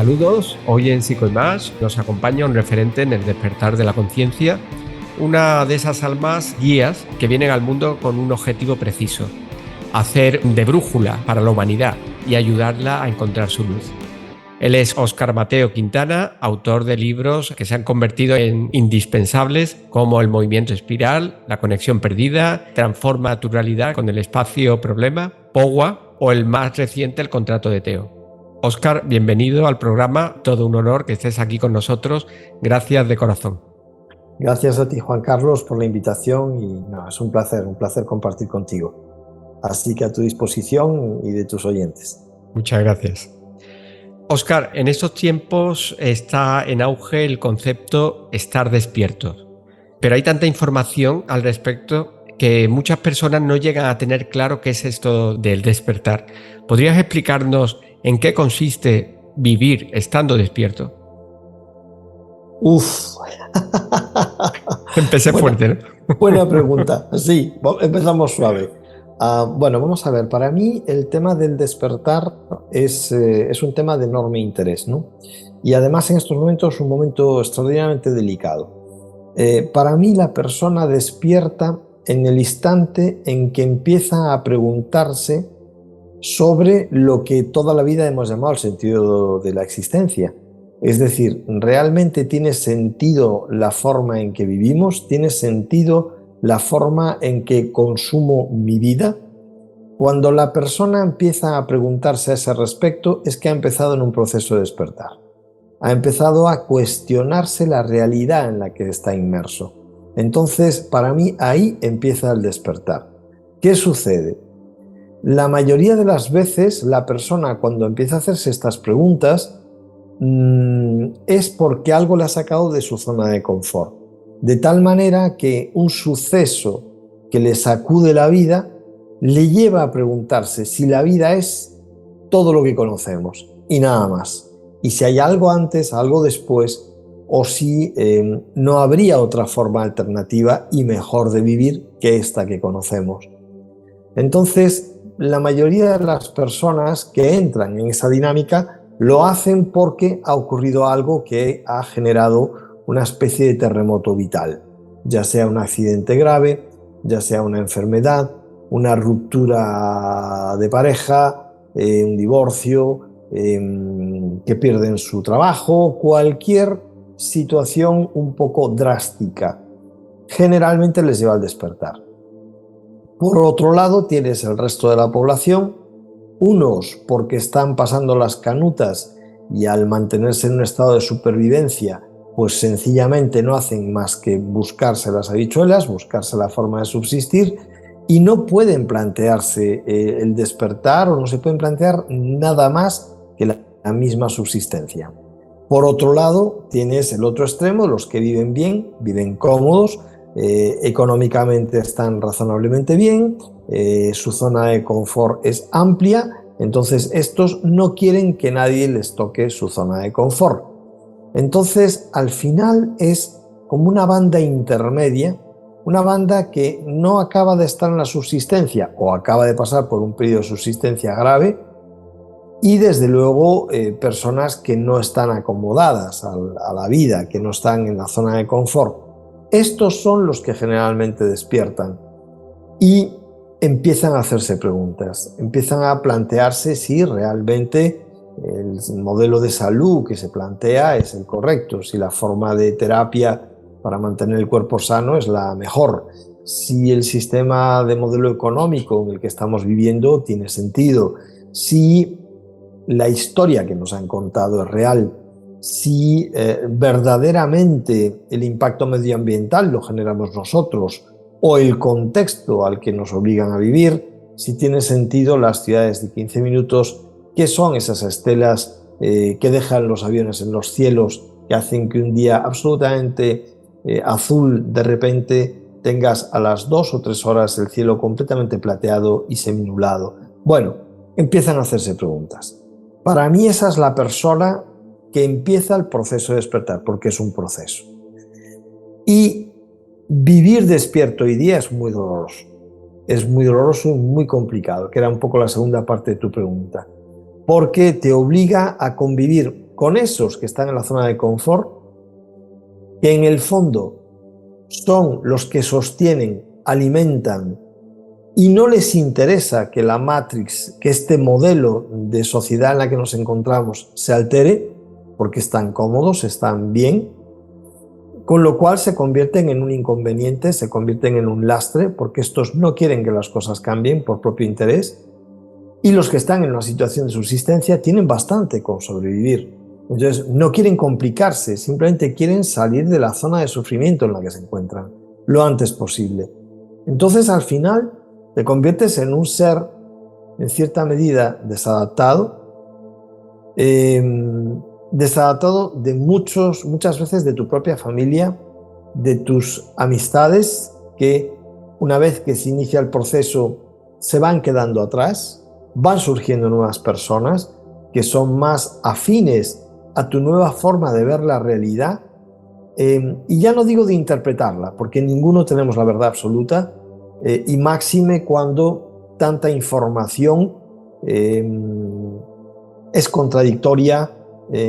Saludos, hoy en Psicoimage nos acompaña un referente en el despertar de la conciencia, una de esas almas guías que vienen al mundo con un objetivo preciso: hacer de brújula para la humanidad y ayudarla a encontrar su luz. Él es Óscar Mateo Quintana, autor de libros que se han convertido en indispensables como El movimiento espiral, La conexión perdida, Transforma tu realidad con el espacio problema, POWA o el más reciente, El contrato de Teo. Óscar, bienvenido al programa, todo un honor que estés aquí con nosotros, gracias de corazón. Gracias a ti, Juan Carlos, por la invitación y es un placer compartir contigo. Así que a tu disposición y de tus oyentes. Muchas gracias. Óscar, en estos tiempos está en auge el concepto estar despiertos, pero hay tanta información al respecto que muchas personas no llegan a tener claro qué es esto del despertar. ¿Podrías explicarnos en qué consiste vivir estando despierto? Empecé fuerte, ¿no? Buena pregunta. Sí, empezamos suave. Bueno, vamos a ver. Para mí el tema del despertar es un tema de enorme interés, ¿no? Y además en estos momentos es un momento extraordinariamente delicado. Para mí la persona despierta en el instante en que empieza a preguntarse sobre lo que toda la vida hemos llamado el sentido de la existencia. Es decir, ¿realmente tiene sentido la forma en que vivimos? ¿Tiene sentido la forma en que consumo mi vida? Cuando la persona empieza a preguntarse a ese respecto, es que ha empezado en un proceso de despertar. Ha empezado a cuestionarse la realidad en la que está inmerso. Entonces, para mí, ahí empieza el despertar. ¿Qué sucede? La mayoría de las veces, la persona, cuando empieza a hacerse estas preguntas, es porque algo le ha sacado de su zona de confort. De tal manera que un suceso que le sacude la vida le lleva a preguntarse si la vida es todo lo que conocemos y nada más. Y si hay algo antes, algo después, o si no habría otra forma alternativa y mejor de vivir que esta que conocemos. Entonces, la mayoría de las personas que entran en esa dinámica lo hacen porque ha ocurrido algo que ha generado una especie de terremoto vital, ya sea un accidente grave, ya sea una enfermedad, una ruptura de pareja, un divorcio, que pierden su trabajo, cualquier situación un poco drástica, generalmente les lleva al despertar. Por otro lado, tienes el resto de la población, unos porque están pasando las canutas y al mantenerse en un estado de supervivencia, pues sencillamente no hacen más que buscarse las habichuelas, buscarse la forma de subsistir y no pueden plantearse el despertar o no se pueden plantear nada más que la misma subsistencia. Por otro lado, tienes el otro extremo, los que viven bien, viven cómodos, económicamente están razonablemente bien, su zona de confort es amplia, entonces estos no quieren que nadie les toque su zona de confort. Entonces, al final es como una banda intermedia, una banda que no acaba de estar en la subsistencia o acaba de pasar por un periodo de subsistencia grave y desde luego personas que no están acomodadas a la vida, que no están en la zona de confort. Estos son los que generalmente despiertan y empiezan a hacerse preguntas, empiezan a plantearse si realmente el modelo de salud que se plantea es el correcto, si la forma de terapia para mantener el cuerpo sano es la mejor, si el sistema de modelo económico en el que estamos viviendo tiene sentido, si la historia que nos han contado es real, si verdaderamente el impacto medioambiental lo generamos nosotros o el contexto al que nos obligan a vivir, si tiene sentido las ciudades de 15 minutos, qué son esas estelas que dejan los aviones en los cielos, que hacen que un día absolutamente azul de repente tengas a las 2 o 3 horas el cielo completamente plateado y seminublado. Bueno, empiezan a hacerse preguntas. Para mí esa es la persona que empieza el proceso de despertar, porque es un proceso. Y vivir despierto hoy día es muy doloroso. Es muy doloroso y muy complicado, que era un poco la segunda parte de tu pregunta. Porque te obliga a convivir con esos que están en la zona de confort, que en el fondo son los que sostienen, alimentan, y no les interesa que la Matrix, que este modelo de sociedad en la que nos encontramos se altere, porque están cómodos, están bien, con lo cual se convierten en un inconveniente, se convierten en un lastre, porque estos no quieren que las cosas cambien por propio interés, y los que están en una situación de subsistencia tienen bastante con sobrevivir. Entonces no quieren complicarse, simplemente quieren salir de la zona de sufrimiento en la que se encuentran lo antes posible. Entonces al final te conviertes en un ser en cierta medida desadaptado, desadaptado de muchas veces de tu propia familia, de tus amistades, que una vez que se inicia el proceso se van quedando atrás, van surgiendo nuevas personas que son más afines a tu nueva forma de ver la realidad, y ya no digo de interpretarla, porque ninguno tenemos la verdad absoluta, y máxime cuando tanta información es contradictoria,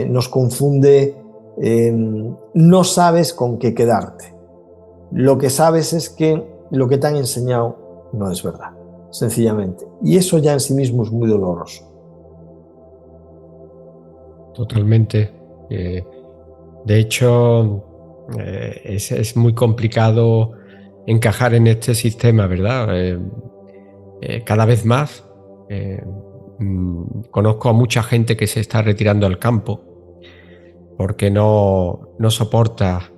nos confunde, no sabes con qué quedarte. Lo que sabes es que lo que te han enseñado no es verdad, sencillamente. Y eso ya en sí mismo es muy doloroso. Totalmente. De hecho, es muy complicado encajar en este sistema, ¿verdad? Cada vez más conozco a mucha gente que se está retirando al campo porque no soporta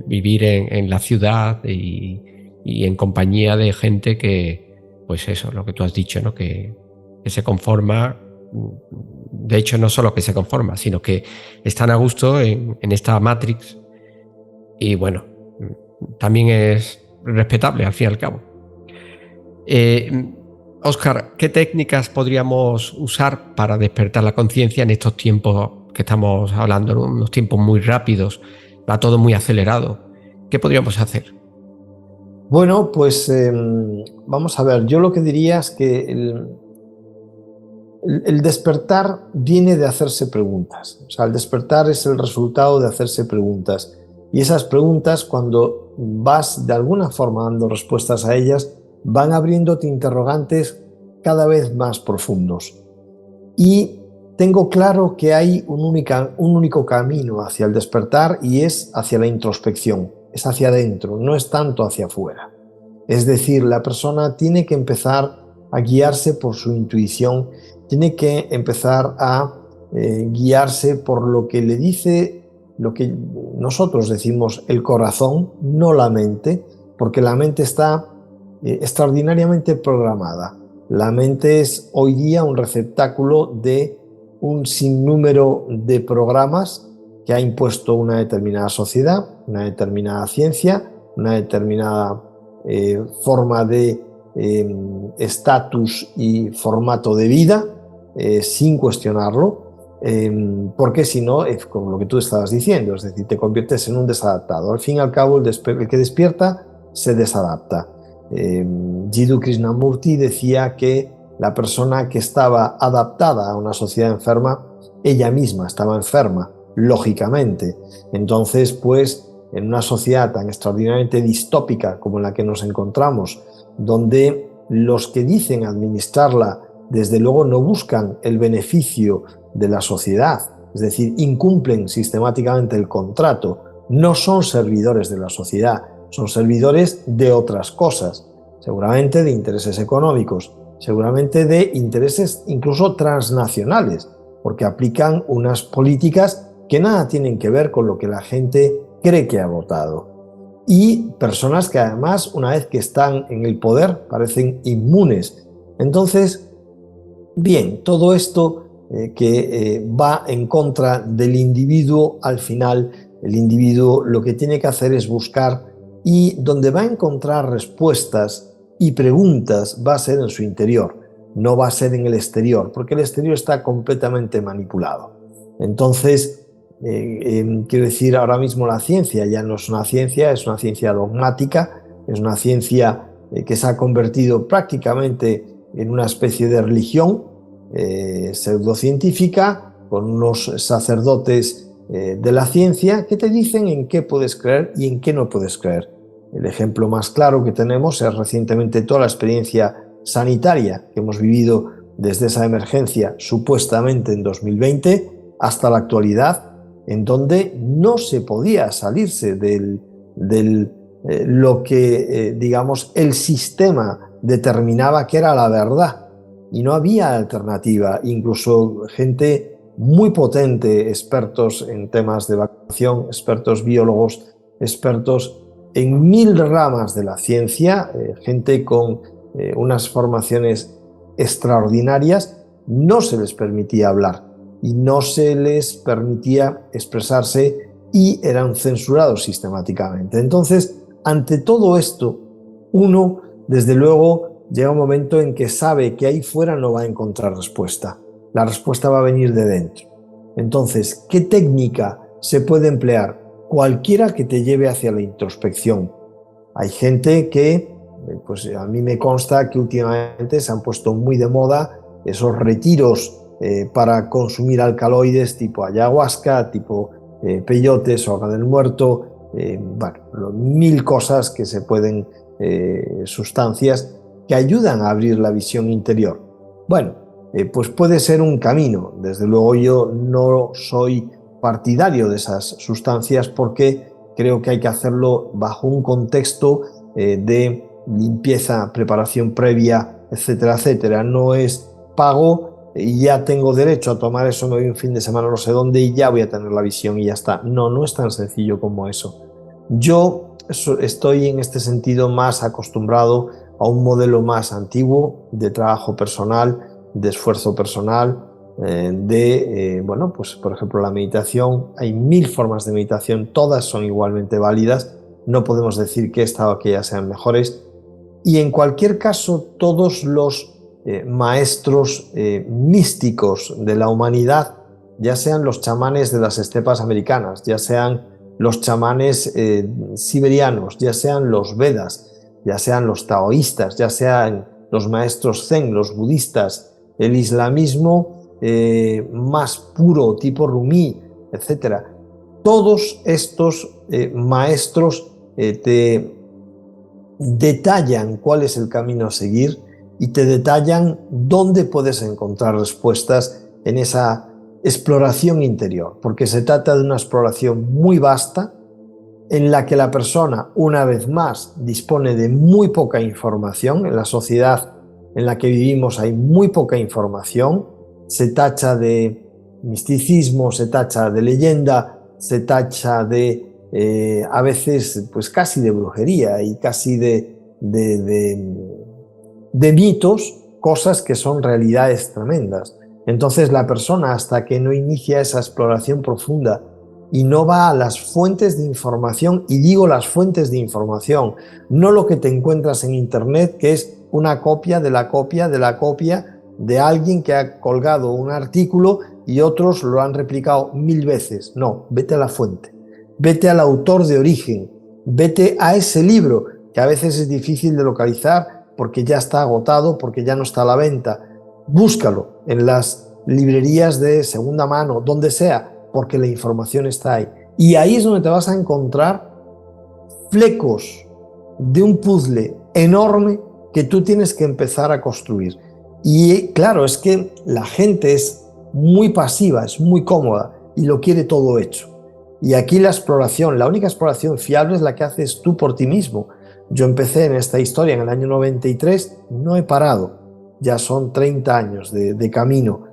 vivir en la ciudad y en compañía de gente que, pues eso, lo que tú has dicho, ¿no? Que se conforma. De hecho, no solo que se conforma, sino que están a gusto en esta Matrix, y bueno, también es respetable al fin y al cabo. Óscar, ¿qué técnicas podríamos usar para despertar la conciencia en estos tiempos que estamos hablando, ¿no? Unos tiempos muy rápidos, va todo muy acelerado? ¿Qué podríamos hacer? Bueno, pues vamos a ver, yo lo que diría es que el despertar viene de hacerse preguntas. O sea, el despertar es el resultado de hacerse preguntas. Y esas preguntas, cuando vas de alguna forma dando respuestas a ellas, van abriéndote interrogantes cada vez más profundos. Y tengo claro que hay un único camino hacia el despertar, y es hacia la introspección, es hacia adentro, no es tanto hacia afuera. Es decir, la persona tiene que empezar a guiarse por su intuición, tiene que empezar a guiarse por lo que le dice, lo que nosotros decimos el corazón, no la mente, porque la mente está extraordinariamente programada. La mente es hoy día un receptáculo de un sinnúmero de programas que ha impuesto una determinada sociedad, una determinada ciencia, una determinada forma de estatus y formato de vida, sin cuestionarlo, porque si no, es como lo que tú estabas diciendo, es decir, te conviertes en un desadaptado. Al fin y al cabo, el que despierta se desadapta. Jiddu Krishnamurti decía que la persona que estaba adaptada a una sociedad enferma, ella misma estaba enferma, lógicamente. Entonces, pues, en una sociedad tan extraordinariamente distópica como en la que nos encontramos, donde los que dicen administrarla, desde luego no buscan el beneficio de la sociedad, es decir, incumplen sistemáticamente el contrato, no son servidores de la sociedad, son servidores de otras cosas, seguramente de intereses económicos, seguramente de intereses incluso transnacionales, porque aplican unas políticas que nada tienen que ver con lo que la gente cree que ha votado. Y personas que además, una vez que están en el poder, parecen inmunes. Entonces, bien, todo esto que va en contra del individuo, al final el individuo lo que tiene que hacer es buscar, y donde va a encontrar respuestas y preguntas va a ser en su interior, no va a ser en el exterior, porque el exterior está completamente manipulado. Entonces, quiero decir, ahora mismo la ciencia ya no es una ciencia dogmática, es una ciencia que se ha convertido prácticamente en una especie de religión pseudocientífica, con unos sacerdotes de la ciencia que te dicen en qué puedes creer y en qué no puedes creer. El ejemplo más claro que tenemos es recientemente toda la experiencia sanitaria que hemos vivido desde esa emergencia supuestamente en 2020 hasta la actualidad, en donde no se podía salirse de lo que, digamos, el sistema determinaba que era la verdad y no había alternativa. Incluso gente muy potente, expertos en temas de vacunación, expertos biólogos, expertos en 1000 ramas de la ciencia, gente con unas formaciones extraordinarias, no se les permitía hablar y no se les permitía expresarse y eran censurados sistemáticamente. Entonces, ante todo esto, uno, desde luego, llega un momento en que sabe que ahí fuera no va a encontrar respuesta. La respuesta va a venir de dentro. Entonces, ¿qué técnica se puede emplear? Cualquiera que te lleve hacia la introspección. Hay gente que, pues a mí me consta que últimamente se han puesto muy de moda esos retiros para consumir alcaloides tipo ayahuasca, tipo peyotes, hoja del muerto, bueno, 1000 cosas que se pueden, sustancias que ayudan a abrir la visión interior. Bueno, pues puede ser un camino. Desde luego yo no soy partidario de esas sustancias porque creo que hay que hacerlo bajo un contexto de limpieza, preparación previa, etcétera, etcétera. No es pago y ya tengo derecho a tomar eso, me voy un fin de semana no sé dónde y ya voy a tener la visión y ya está. No, no es tan sencillo como eso. Yo estoy en este sentido más acostumbrado a un modelo más antiguo de trabajo personal, de esfuerzo personal, bueno, pues por ejemplo la meditación. Hay 1000 formas de meditación, todas son igualmente válidas, no podemos decir que esta o aquella sean mejores, y en cualquier caso todos los maestros místicos de la humanidad, ya sean los chamanes de las estepas americanas, ya sean los chamanes siberianos, ya sean los Vedas, ya sean los taoístas, ya sean los maestros zen, los budistas, el islamismo más puro, tipo Rumí, etc. Todos estos maestros te detallan cuál es el camino a seguir y te detallan dónde puedes encontrar respuestas en esa exploración interior, porque se trata de una exploración muy vasta en la que la persona, una vez más, dispone de muy poca información. En la sociedad en la que vivimos hay muy poca información, se tacha de misticismo, se tacha de leyenda, se tacha de a veces pues casi de brujería y casi de mitos, cosas que son realidades tremendas. Entonces la persona, hasta que no inicia esa exploración profunda y no va a las fuentes de información, y digo las fuentes de información, no lo que te encuentras en internet, que es una copia de la copia de la copia de alguien que ha colgado un artículo y otros lo han replicado 1000 veces. No, vete a la fuente, vete al autor de origen, vete a ese libro, que a veces es difícil de localizar porque ya está agotado, porque ya no está a la venta. Búscalo en las librerías de segunda mano, donde sea, porque la información está ahí. Y ahí es donde te vas a encontrar flecos de un puzzle enorme que tú tienes que empezar a construir. Y claro, es que la gente es muy pasiva, es muy cómoda y lo quiere todo hecho. Y aquí la exploración, la única exploración fiable es la que haces tú por ti mismo. Yo empecé en esta historia en el año 93, no he parado. Ya son 30 años de camino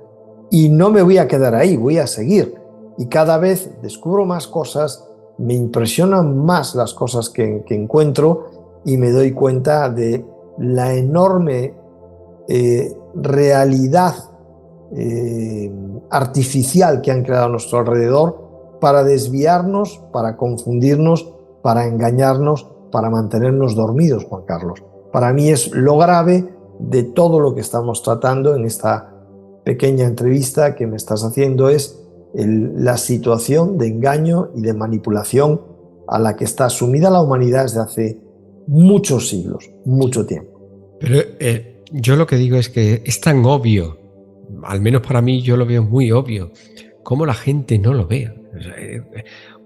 y no me voy a quedar ahí, voy a seguir. Y cada vez descubro más cosas, me impresionan más las cosas que encuentro y me doy cuenta de la enorme realidad artificial que han creado a nuestro alrededor para desviarnos, para confundirnos, para engañarnos, para mantenernos dormidos, Juan Carlos. Para mí es lo grave de todo lo que estamos tratando en esta pequeña entrevista que me estás haciendo, es la situación de engaño y de manipulación a la que está sumida la humanidad desde hace muchos siglos, mucho tiempo. Pero yo lo que digo es que es tan obvio, al menos para mí yo lo veo muy obvio, cómo la gente no lo ve.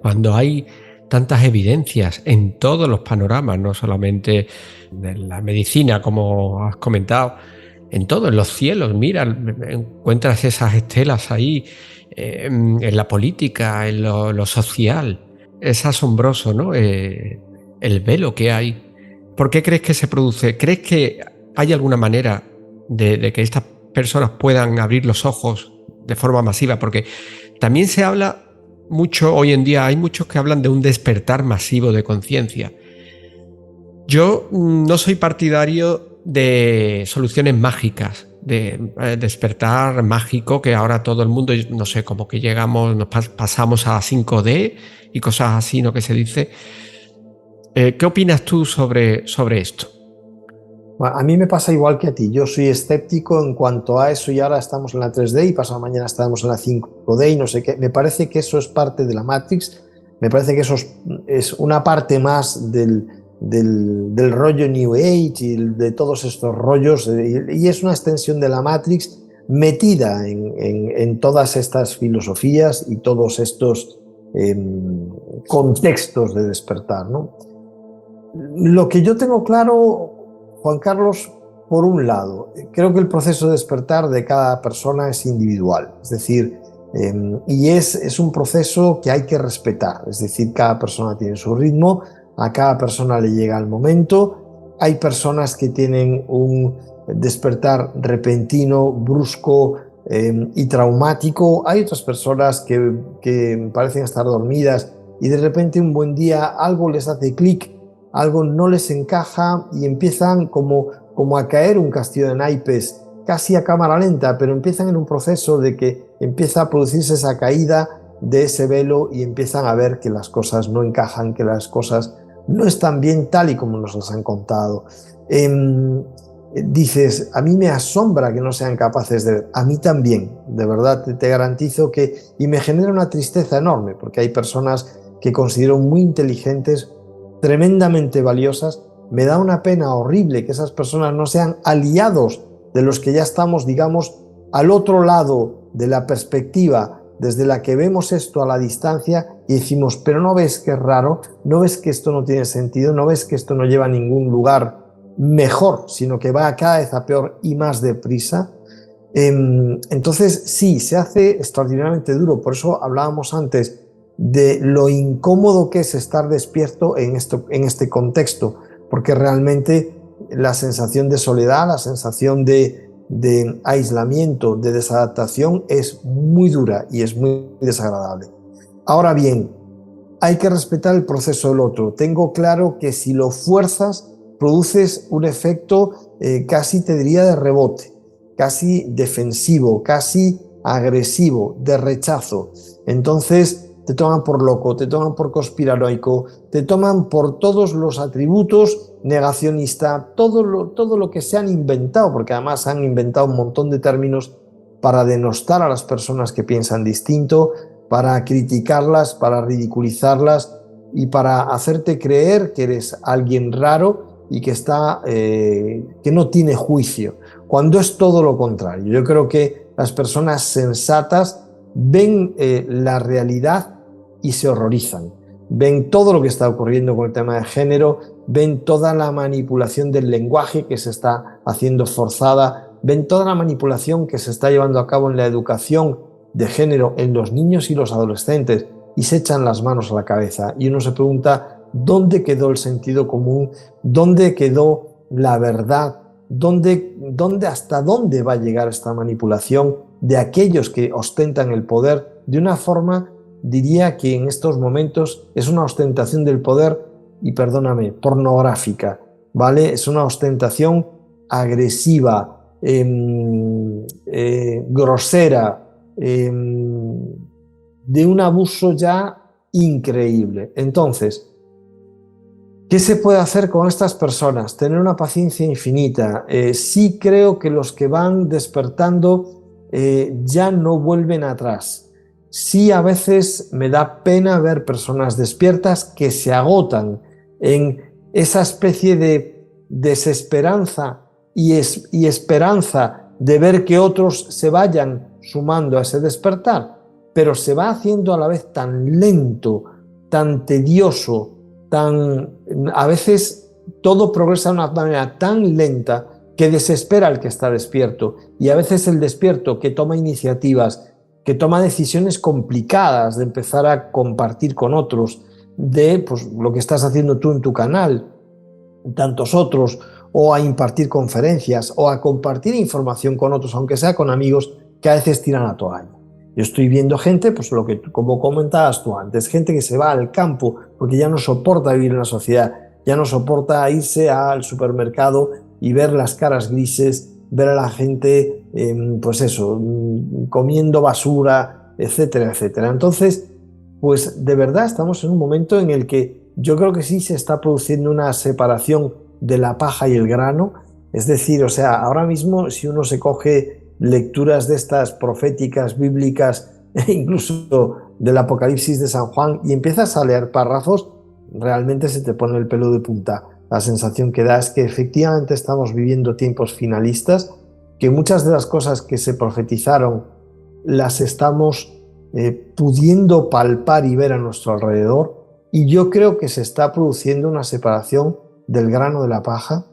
Cuando hay tantas evidencias en todos los panoramas, no solamente en la medicina, como has comentado, en todo, en los cielos, mira, encuentras esas estelas ahí, en la política, en lo social. Es asombroso, ¿no? El velo que hay. ¿Por qué crees que se produce? ¿Crees que hay alguna manera de que estas personas puedan abrir los ojos de forma masiva? Porque también se habla mucho hoy en día, hay muchos que hablan de un despertar masivo de conciencia. Yo no soy partidario de soluciones mágicas, de despertar mágico, que ahora todo el mundo, no sé, como que llegamos, nos pasamos a 5D y cosas así, ¿no? Que se dice. ¿Qué opinas tú sobre esto? Bueno, a mí me pasa igual que a ti. Yo soy escéptico en cuanto a eso y ahora estamos en la 3D y pasado mañana estaremos en la 5D y no sé qué. Me parece que eso es parte de la Matrix. Me parece que eso es una parte más del rollo New Age y de todos estos rollos y es una extensión de la Matrix metida en todas estas filosofías y todos estos contextos de despertar, ¿no? Lo que yo tengo claro, Juan Carlos, por un lado, creo que el proceso de despertar de cada persona es individual, es decir, y es un proceso que hay que respetar, es decir, cada persona tiene su ritmo, a cada persona le llega el momento, hay personas que tienen un despertar repentino, brusco y traumático, hay otras personas que parecen estar dormidas y de repente un buen día algo les hace clic, algo no les encaja y empiezan como a caer un castillo de naipes, casi a cámara lenta, pero empiezan en un proceso de que empieza a producirse esa caída de ese velo y empiezan a ver que las cosas no encajan, que las cosas no están bien tal y como nos las han contado. Dices, a mí me asombra que no sean capaces de ver, a mí también, de verdad te garantizo que, y me genera una tristeza enorme, porque hay personas que considero muy inteligentes, tremendamente valiosas. Me da una pena horrible que esas personas no sean aliados de los que ya estamos, digamos, al otro lado de la perspectiva desde la que vemos esto a la distancia y decimos, pero ¿no ves que es raro? ¿No ves que esto no tiene sentido? ¿No ves que esto no lleva a ningún lugar mejor, sino que va cada vez a peor y más deprisa? Entonces, sí, se hace extraordinariamente duro. Por eso hablábamos antes de lo incómodo que es estar despierto en este contexto, porque realmente la sensación de soledad, la sensación de aislamiento, de desadaptación es muy dura y es muy desagradable. Ahora bien, hay que respetar el proceso del otro. Tengo claro que si lo fuerzas, produces un efecto casi te diría de rebote, casi defensivo, casi agresivo, de rechazo. Entonces te toman por loco, te toman por conspiranoico, te toman por todos los atributos negacionista, todo lo que se han inventado, porque además han inventado un montón de términos para denostar a las personas que piensan distinto, para criticarlas, para ridiculizarlas y para hacerte creer que eres alguien raro y que que no tiene juicio, cuando es todo lo contrario. Yo creo que las personas sensatas ven la realidad y se horrorizan. Ven todo lo que está ocurriendo con el tema de género, ven toda la manipulación del lenguaje que se está haciendo forzada, ven toda la manipulación que se está llevando a cabo en la educación de género en los niños y los adolescentes y se echan las manos a la cabeza y uno se pregunta ¿dónde quedó el sentido común? ¿Dónde quedó la verdad? ¿Hasta dónde va a llegar esta manipulación de aquellos que ostentan el poder de una forma, diría que en estos momentos es una ostentación del poder, y perdóname, pornográfica, ¿vale? Es una ostentación agresiva, grosera, de un abuso ya increíble. Entonces, ¿qué se puede hacer con estas personas? Tener una paciencia infinita. Sí creo que los que van despertando ya no vuelven atrás. Sí, a veces me da pena ver personas despiertas que se agotan en esa especie de desesperanza y esperanza de ver que otros se vayan sumando a ese despertar. pero se va haciendo a la vez tan lento, tan tedioso, a veces todo progresa de una manera tan lenta que desespera al que está despierto, y a veces el despierto que toma iniciativas, que toma decisiones complicadas de empezar a compartir con otros, de pues, lo que estás haciendo tú en tu canal, tantos otros, o a impartir conferencias, o a compartir información con otros, aunque sea con amigos, que a veces tiran la toalla. Yo estoy viendo gente, pues lo que, como comentabas tú antes, gente que se va al campo porque ya no soporta vivir en la sociedad, ya no soporta irse al supermercado y ver las caras grises, ver a la gente, pues eso, comiendo basura, etcétera, etcétera. Entonces, pues de verdad estamos en un momento en el que yo creo que sí se está produciendo una separación de la paja y el grano. Es decir, o sea, ahora mismo si uno se coge lecturas de estas proféticas, bíblicas, incluso del Apocalipsis de San Juan, y empiezas a leer párrafos, realmente se te pone el pelo de punta. La sensación que da es que efectivamente estamos viviendo tiempos finalistas, que muchas de las cosas que se profetizaron las estamos pudiendo palpar y ver a nuestro alrededor, y yo creo que se está produciendo una separación del grano de la paja.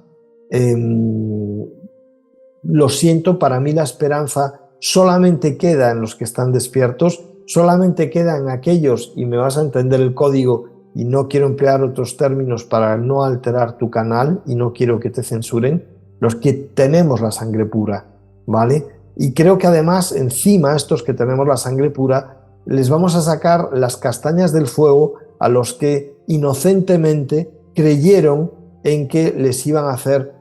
Lo siento, para mí la esperanza solamente queda en los que están despiertos, solamente queda en aquellos, y me vas a entender el código, y no quiero emplear otros términos para no alterar tu canal y no quiero que te censuren, los que tenemos la sangre pura, ¿vale? Y creo que además encima estos que tenemos la sangre pura les vamos a sacar las castañas del fuego a los que inocentemente creyeron en que les iban a hacer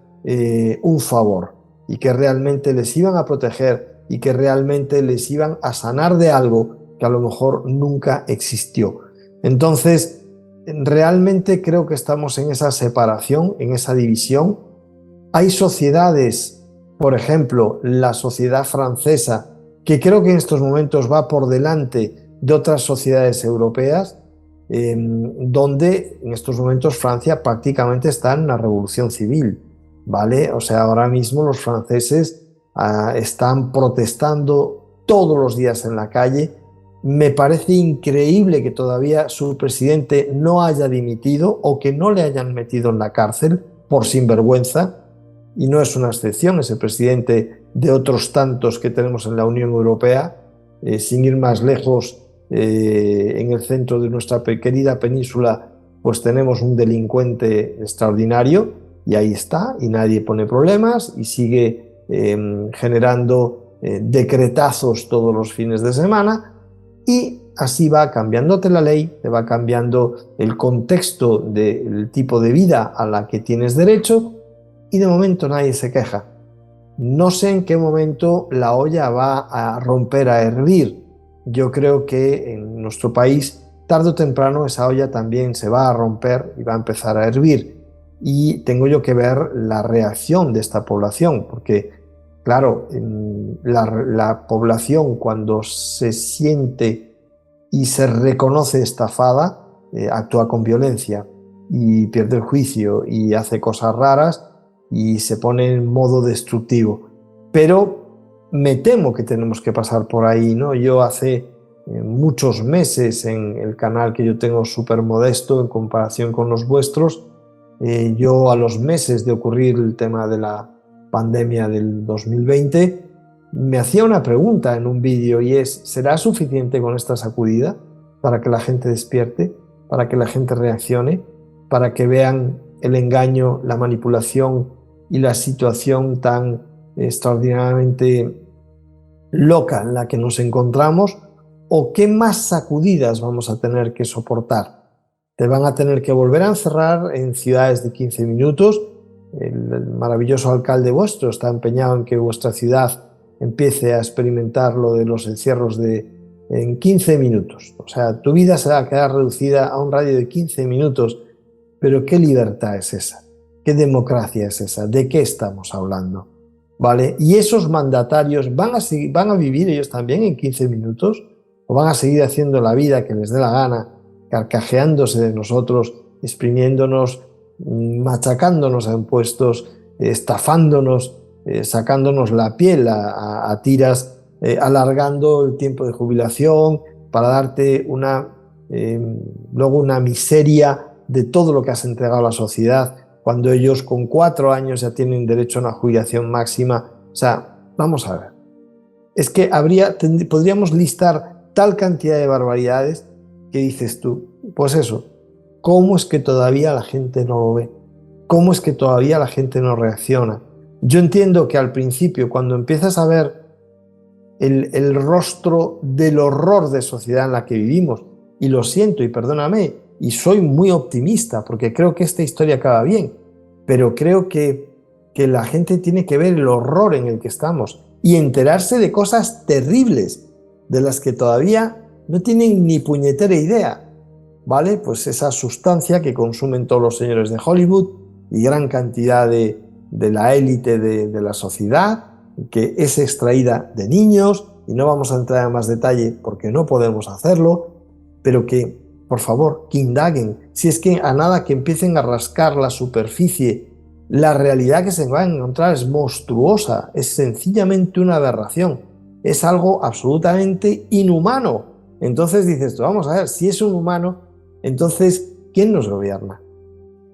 un favor y que realmente les iban a proteger y que realmente les iban a sanar de algo que a lo mejor nunca existió. Entonces, realmente creo que estamos en esa separación, en esa división. Hay sociedades, por ejemplo, la sociedad francesa, que creo que en estos momentos va por delante de otras sociedades europeas, donde en estos momentos Francia prácticamente está en una revolución civil, ¿vale? O sea, ahora mismo los franceses están protestando todos los días en la calle. Me parece increíble que todavía su presidente no haya dimitido o que no le hayan metido en la cárcel por sinvergüenza, y no es una excepción, es el presidente de otros tantos que tenemos en la Unión Europea. Sin ir más lejos, en el centro de nuestra querida península, pues tenemos un delincuente extraordinario, y ahí está, y nadie pone problemas, y sigue generando decretazos todos los fines de semana, y así va cambiándote la ley, te va cambiando el contexto del tipo de vida a la que tienes derecho, y de momento nadie se queja. No sé en qué momento la olla va a romper, a hervir. Yo creo que en nuestro país, tarde o temprano, esa olla también se va a romper y va a empezar a hervir. Y tengo yo que ver la reacción de esta población, porque, claro, la población, cuando se siente y se reconoce estafada, actúa con violencia y pierde el juicio y hace cosas raras y se pone en modo destructivo. Pero me temo que tenemos que pasar por ahí, ¿no? Yo hace muchos meses, en el canal que yo tengo súper modesto en comparación con los vuestros, yo a los meses de ocurrir el tema de la pandemia del 2020, me hacía una pregunta en un vídeo, y es: ¿será suficiente con esta sacudida para que la gente despierte, para que la gente reaccione, para que vean el engaño, la manipulación y la situación tan extraordinariamente loca en la que nos encontramos? ¿O qué más sacudidas vamos a tener que soportar? Te van a tener que volver a encerrar en ciudades de 15 minutos. El maravilloso alcalde vuestro está empeñado en que vuestra ciudad empiece a experimentar lo de los encierros en 15 minutos. O sea, tu vida se va a quedar reducida a un radio de 15 minutos. Pero ¿qué libertad es esa? ¿Qué democracia es esa? ¿De qué estamos hablando? ¿Vale? ¿Y esos mandatarios van a vivir ellos también en 15 minutos? ¿O van a seguir haciendo la vida que les dé la gana, carcajeándose de nosotros, exprimiéndonos, machacándonos a impuestos, estafándonos, sacándonos la piel a tiras alargando el tiempo de jubilación para darte luego una miseria de todo lo que has entregado a la sociedad, cuando ellos con 4 años ya tienen derecho a una jubilación máxima. O sea, vamos a ver. Es que podríamos listar tal cantidad de barbaridades que dices tú, pues eso, ¿cómo es que todavía la gente no lo ve? ¿Cómo es que todavía la gente no reacciona? Yo entiendo que al principio, cuando empiezas a ver el rostro del horror de sociedad en la que vivimos, y lo siento y perdóname, y soy muy optimista porque creo que esta historia acaba bien, pero creo que la gente tiene que ver el horror en el que estamos y enterarse de cosas terribles de las que todavía no tienen ni puñetera idea, ¿vale? Pues esa sustancia que consumen todos los señores de Hollywood y gran cantidad de la élite de la sociedad, que es extraída de niños, y no vamos a entrar en más detalle porque no podemos hacerlo, pero que, por favor, que indaguen. Si es que a nada que empiecen a rascar la superficie, la realidad que se van a encontrar es monstruosa, es sencillamente una aberración, es algo absolutamente inhumano. Entonces dices, vamos a ver, si es un humano, entonces, ¿quién nos gobierna?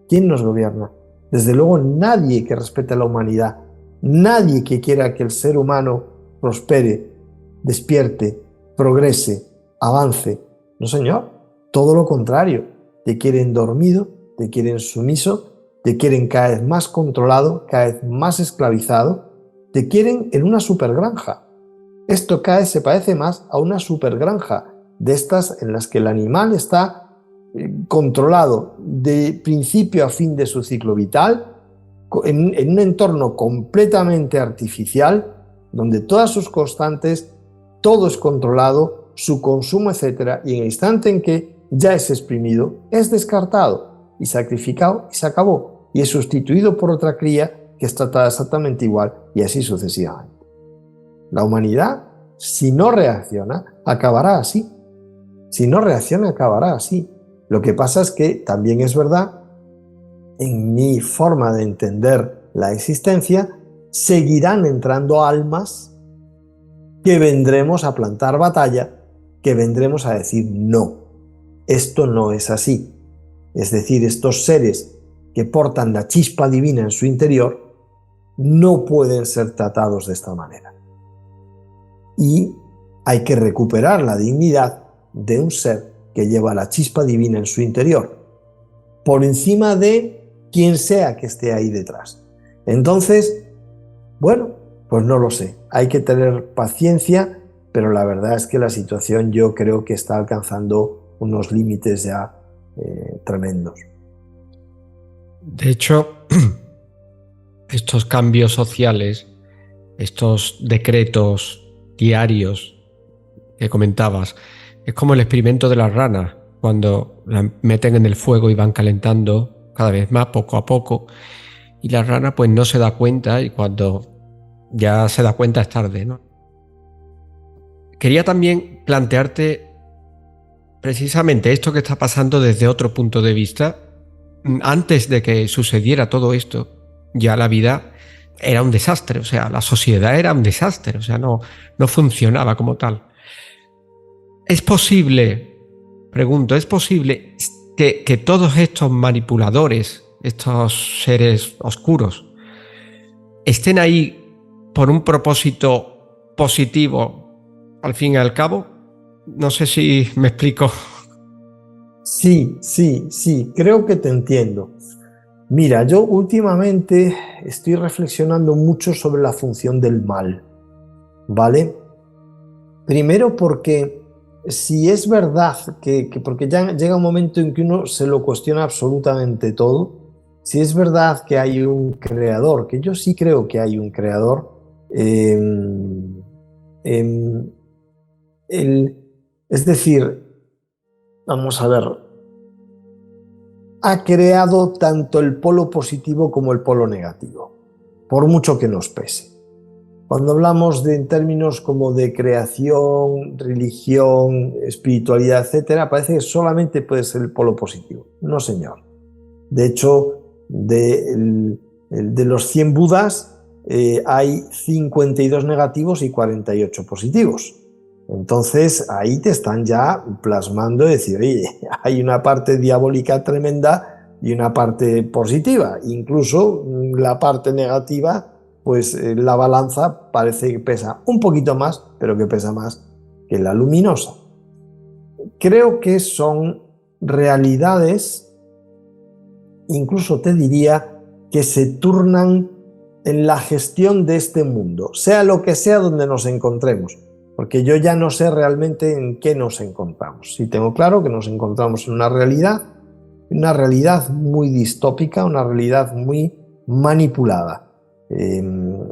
¿Quién nos gobierna? Desde luego nadie que respete a la humanidad, nadie que quiera que el ser humano prospere, despierte, progrese, avance. No, señor, todo lo contrario. Te quieren dormido, te quieren sumiso, te quieren cada vez más controlado, cada vez más esclavizado, te quieren en una supergranja. Esto cada vez se parece más a una supergranja, de estas en las que el animal está controlado de principio a fin de su ciclo vital, en un entorno completamente artificial, donde todas sus constantes, todo es controlado, su consumo, etc. Y en el instante en que ya es exprimido, es descartado y sacrificado y se acabó. Y es sustituido por otra cría que es tratada exactamente igual, y así sucesivamente. La humanidad, si no reacciona, acabará así. Si no reacciona, acabará así. Lo que pasa es que también es verdad, en mi forma de entender la existencia, seguirán entrando almas que vendremos a plantar batalla, que vendremos a decir no, esto no es así. Es decir, estos seres que portan la chispa divina en su interior no pueden ser tratados de esta manera. Y hay que recuperar la dignidad de un ser que lleva la chispa divina en su interior, por encima de quien sea que esté ahí detrás. Entonces, bueno, pues no lo sé. Hay que tener paciencia, pero la verdad es que la situación yo creo que está alcanzando unos límites ya tremendos. De hecho, estos cambios sociales, estos decretos diarios que comentabas, es como el experimento de las ranas, cuando las meten en el fuego y van calentando cada vez más, poco a poco, y la rana pues no se da cuenta, y cuando ya se da cuenta es tarde, ¿no? Quería también plantearte precisamente esto que está pasando desde otro punto de vista. Antes de que sucediera todo esto, ya la vida era un desastre, o sea, la sociedad era un desastre, o sea, no funcionaba como tal. ¿Es posible, pregunto, es posible que todos estos manipuladores, estos seres oscuros, estén ahí por un propósito positivo al fin y al cabo? No sé si me explico. Sí, creo que te entiendo. Mira, yo últimamente estoy reflexionando mucho sobre la función del mal, ¿vale? Primero porque si es verdad porque ya llega un momento en que uno se lo cuestiona absolutamente todo, si es verdad que hay un creador, que yo sí creo que hay un creador, es decir, vamos a ver, ha creado tanto el polo positivo como el polo negativo, por mucho que nos pese. Cuando hablamos en términos como de creación, religión, espiritualidad, etcétera, parece que solamente puede ser el polo positivo. No, señor. De hecho, de los 100 Budas, hay 52 negativos y 48 positivos. Entonces ahí te están ya plasmando, decir, oye, hay una parte diabólica tremenda y una parte positiva. Incluso la parte negativa, pues la balanza parece que pesa un poquito más, pero que pesa más que la luminosa. Creo que son realidades, incluso te diría, que se turnan en la gestión de este mundo, sea lo que sea donde nos encontremos, porque yo ya no sé realmente en qué nos encontramos. Sí tengo claro que nos encontramos en una realidad muy distópica, una realidad muy manipulada.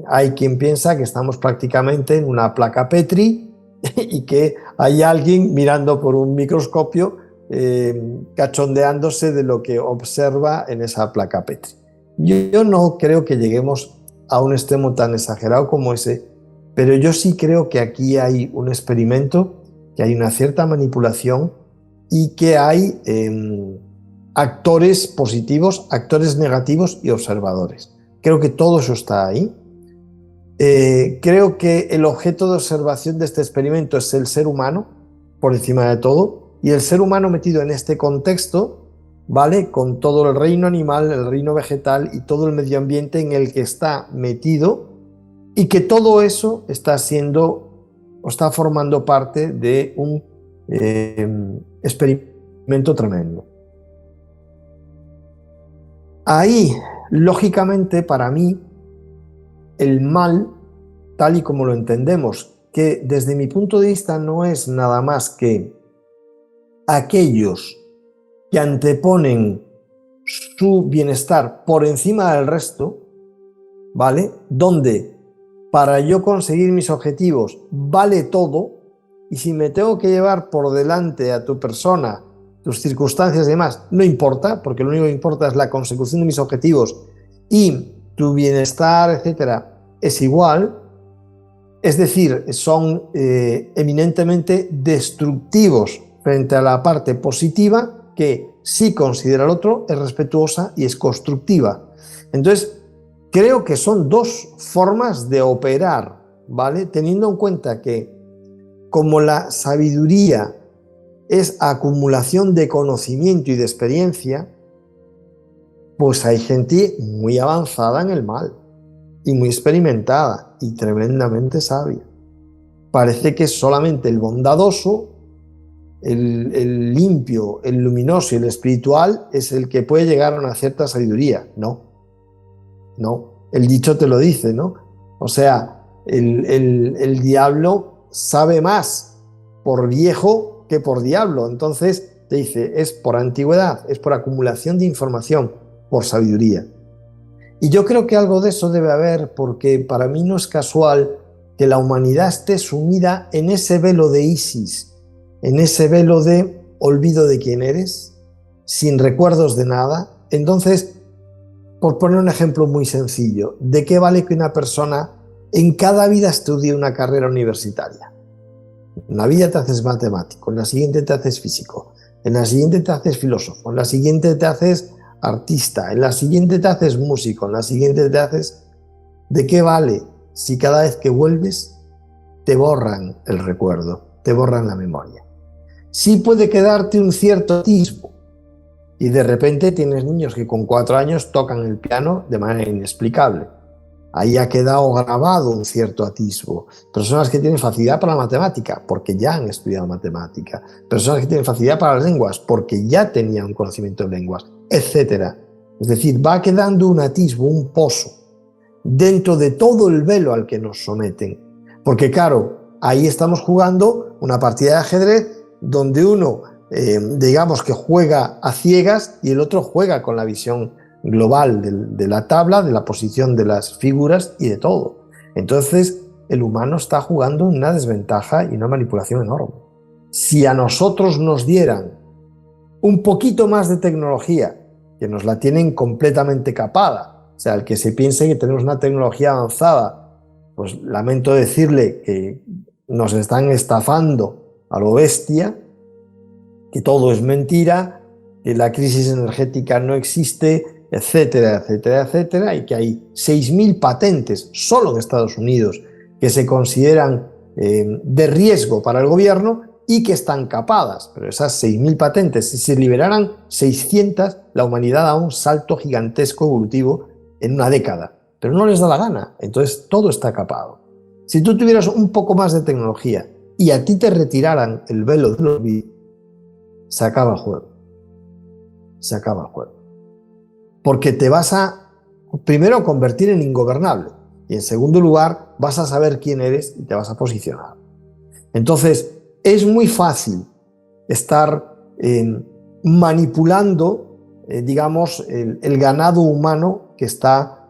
Hay quien piensa que estamos prácticamente en una placa Petri y que hay alguien mirando por un microscopio cachondeándose de lo que observa en esa placa Petri. Yo no creo que lleguemos a un extremo tan exagerado como ese, pero yo sí creo que aquí hay un experimento, que hay una cierta manipulación y que hay actores positivos, actores negativos y observadores. Creo que todo eso está ahí. Creo que el objeto de observación de este experimento es el ser humano, por encima de todo, y el ser humano metido en este contexto, ¿vale? Con todo el reino animal, el reino vegetal y todo el medio ambiente en el que está metido, y que todo eso está siendo o está formando parte de un experimento tremendo. Ahí, lógicamente, para mí, el mal, tal y como lo entendemos, que desde mi punto de vista no es nada más que aquellos que anteponen su bienestar por encima del resto, ¿vale? Donde para yo conseguir mis objetivos vale todo, y si me tengo que llevar por delante a tu persona, tus circunstancias y demás, no importa, porque lo único que importa es la consecución de mis objetivos y tu bienestar, etcétera, es igual. Es decir, son eminentemente destructivos frente a la parte positiva, que sí considera al otro, es respetuosa y es constructiva. Entonces, creo que son dos formas de operar, ¿vale? Teniendo en cuenta que como la sabiduría es acumulación de conocimiento y de experiencia, pues hay gente muy avanzada en el mal y muy experimentada y tremendamente sabia. Parece que solamente el bondadoso, el limpio, el luminoso y el espiritual es el que puede llegar a una cierta sabiduría. No, el dicho te lo dice, ¿no? O sea, el diablo sabe más por viejo que por diablo. Entonces te dice, es por antigüedad, es por acumulación de información, por sabiduría. Y yo creo que algo de eso debe haber, porque para mí no es casual que la humanidad esté sumida en ese velo de Isis, en ese velo de olvido de quién eres, sin recuerdos de nada. Entonces, por poner un ejemplo muy sencillo, ¿de qué vale que una persona en cada vida estudie una carrera universitaria? En una vida te haces matemático, en la siguiente te haces físico, en la siguiente te haces filósofo, en la siguiente te haces artista, en la siguiente te haces músico, en la siguiente te haces... ¿De qué vale si cada vez que vuelves te borran el recuerdo, te borran la memoria? Sí puede quedarte un cierto atisbo, y de repente tienes niños que con 4 años tocan el piano de manera inexplicable. Ahí ha quedado grabado un cierto atisbo. Personas que tienen facilidad para la matemática, porque ya han estudiado matemática. Personas que tienen facilidad para las lenguas, porque ya tenían un conocimiento de lenguas, etc. Es decir, va quedando un atisbo, un pozo, dentro de todo el velo al que nos someten. Porque claro, ahí estamos jugando una partida de ajedrez donde uno, digamos que juega a ciegas y el otro juega con la visión global de la tabla, de la posición de las figuras y de todo. Entonces, el humano está jugando una desventaja y una manipulación enorme. Si a nosotros nos dieran un poquito más de tecnología, que nos la tienen completamente capada, o sea, el que se piense que tenemos una tecnología avanzada, pues lamento decirle que nos están estafando a lo bestia, que todo es mentira, que la crisis energética no existe, etcétera, etcétera, etcétera, y que hay 6.000 patentes solo en Estados Unidos que se consideran de riesgo para el gobierno y que están capadas. Pero esas 6.000 patentes, si se liberaran 600, la humanidad da un salto gigantesco evolutivo en una década. Pero no les da la gana, entonces todo está capado. Si tú tuvieras un poco más de tecnología y a ti te retiraran el velo del olvido, se acaba el juego. Se acaba el juego. Porque te vas a, primero, convertir en ingobernable y, en segundo lugar, vas a saber quién eres y te vas a posicionar. Entonces, es muy fácil estar manipulando, digamos, el ganado humano que está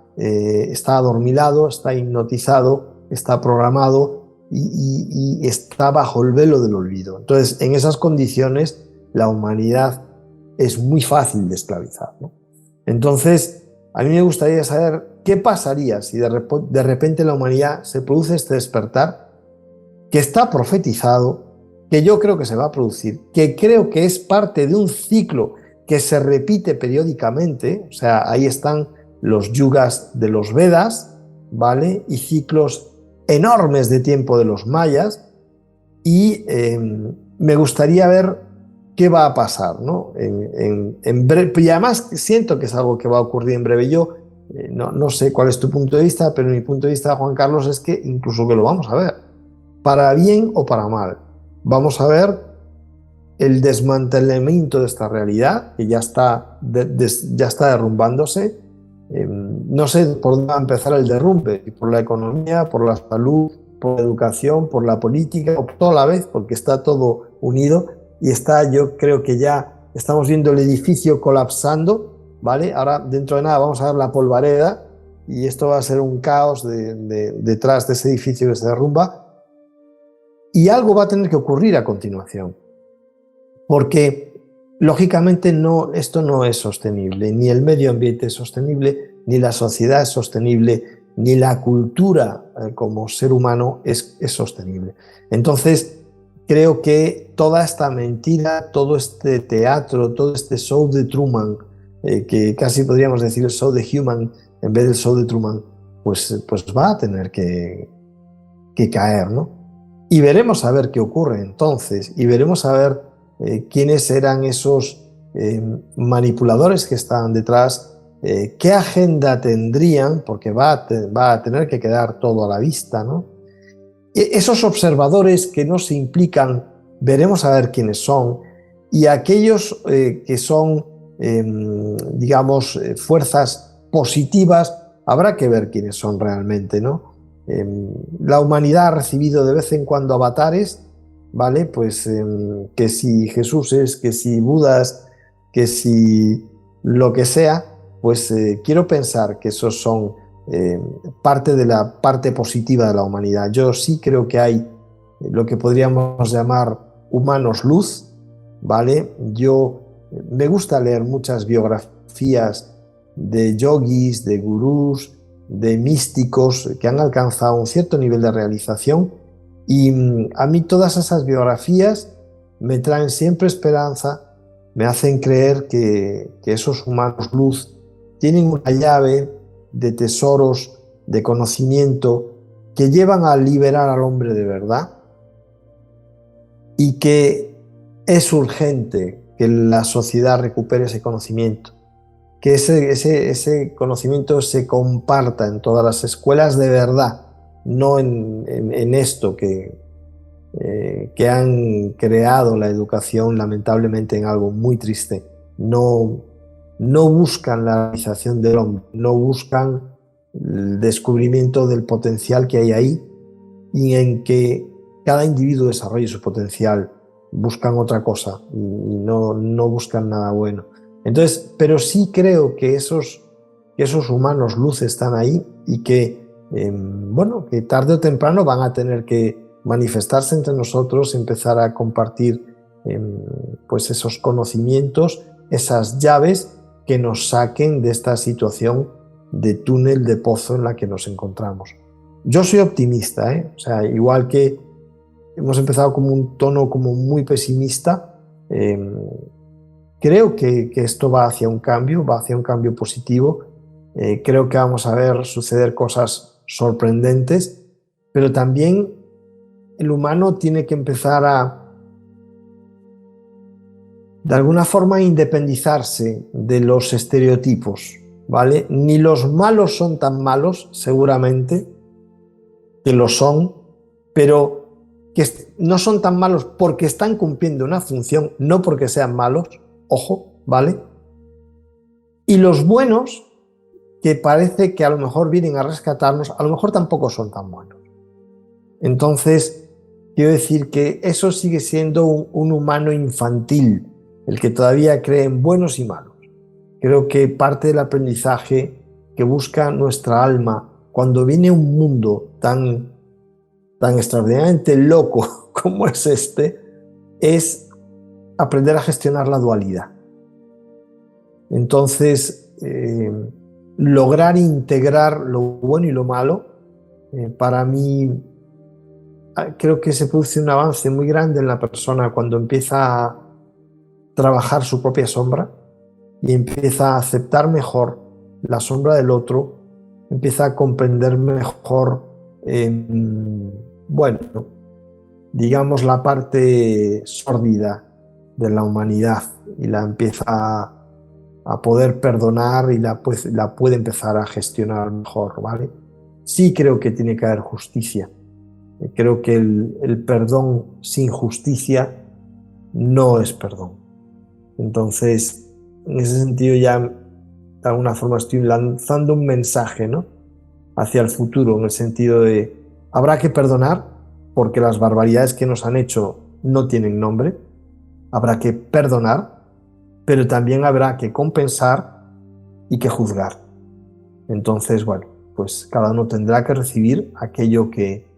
adormilado, está hipnotizado, está programado y está bajo el velo del olvido. Entonces, en esas condiciones, la humanidad es muy fácil de esclavizar, ¿no? Entonces, a mí me gustaría saber qué pasaría si de repente en la humanidad se produce este despertar que está profetizado, que yo creo que se va a producir, que creo que es parte de un ciclo que se repite periódicamente. O sea, ahí están los yugas de los Vedas, ¿vale? Y ciclos enormes de tiempo de los mayas, y me gustaría ver qué va a pasar, ¿no? En breve, y además siento que es algo que va a ocurrir en breve. Yo no sé cuál es tu punto de vista, pero mi punto de vista, Juan Carlos, es que incluso que lo vamos a ver, para bien o para mal. Vamos a ver el desmantelamiento de esta realidad, que ya está derrumbándose. No sé por dónde va a empezar el derrumbe, por la economía, por la salud, por la educación, por la política, o toda la vez, porque está todo unido. Y yo creo que ya estamos viendo el edificio colapsando, ¿vale? Ahora, dentro de nada, vamos a ver la polvareda y esto va a ser un caos detrás de ese edificio que se derrumba. Y algo va a tener que ocurrir a continuación, porque lógicamente esto no es sostenible, ni el medio ambiente es sostenible, ni la sociedad es sostenible, ni la cultura como ser humano es sostenible. Entonces, creo que toda esta mentira, todo este teatro, todo este show de Truman, que casi podríamos decir el show de Human en vez del show de Truman, pues va a tener que caer, ¿no? Y veremos a ver qué ocurre entonces, y veremos a ver quiénes eran esos manipuladores que estaban detrás, qué agenda tendrían, porque va a tener que quedar todo a la vista, ¿no? Esos observadores que no se implican, veremos a ver quiénes son, y aquellos que son, digamos, fuerzas positivas, habrá que ver quiénes son realmente, ¿no? La humanidad ha recibido de vez en cuando avatares, ¿vale? Pues que si Jesús es, que si Budas, que si lo que sea, pues quiero pensar que esos son parte de la parte positiva de la humanidad. Yo sí creo que hay lo que podríamos llamar humanos luz, ¿vale? Me gusta leer muchas biografías de yogis, de gurús, de místicos que han alcanzado un cierto nivel de realización, y a mí todas esas biografías me traen siempre esperanza, me hacen creer que esos humanos luz tienen una llave de tesoros, de conocimiento que llevan a liberar al hombre de verdad, y que es urgente que la sociedad recupere ese conocimiento, que ese conocimiento se comparta en todas las escuelas de verdad, no en esto que han creado la educación, lamentablemente, en algo muy triste. No buscan la realización del hombre, no buscan el descubrimiento del potencial que hay ahí, y en que cada individuo desarrolle su potencial. Buscan otra cosa y no buscan nada bueno. Entonces, pero sí creo que esos humanos luz están ahí, y que, que tarde o temprano van a tener que manifestarse entre nosotros, empezar a compartir pues esos conocimientos, esas llaves que nos saquen de esta situación de túnel, de pozo en la que nos encontramos. Yo soy optimista, ¿eh? O sea, igual que hemos empezado como un tono como muy pesimista, Creo que esto va hacia un cambio positivo. Creo que vamos a ver suceder cosas sorprendentes, pero también el humano tiene que empezar a, de alguna forma, independizarse de los estereotipos, ¿vale? Ni los malos son tan malos, seguramente, que lo son, pero que no son tan malos porque están cumpliendo una función, no porque sean malos, ojo, ¿vale? Y los buenos, que parece que a lo mejor vienen a rescatarnos, a lo mejor tampoco son tan buenos. Entonces, quiero decir que eso sigue siendo un humano infantil, el que todavía cree en buenos y malos. Creo que parte del aprendizaje que busca nuestra alma cuando viene un mundo tan extraordinariamente loco como es este, es aprender a gestionar la dualidad. Entonces, lograr integrar lo bueno y lo malo, para mí, creo que se produce un avance muy grande en la persona cuando empieza a trabajar su propia sombra y empieza a aceptar mejor la sombra del otro, empieza a comprender mejor, bueno, digamos, la parte sórdida de la humanidad y la empieza a poder perdonar y la puede empezar a gestionar mejor, ¿vale? Sí creo que tiene que haber justicia. Creo que el perdón sin justicia no es perdón. Entonces, en ese sentido ya de alguna forma estoy lanzando un mensaje, ¿no?, hacia el futuro, en el sentido de habrá que perdonar porque las barbaridades que nos han hecho no tienen nombre, habrá que perdonar, pero también habrá que compensar y que juzgar. Entonces, bueno, pues cada uno tendrá que recibir aquello que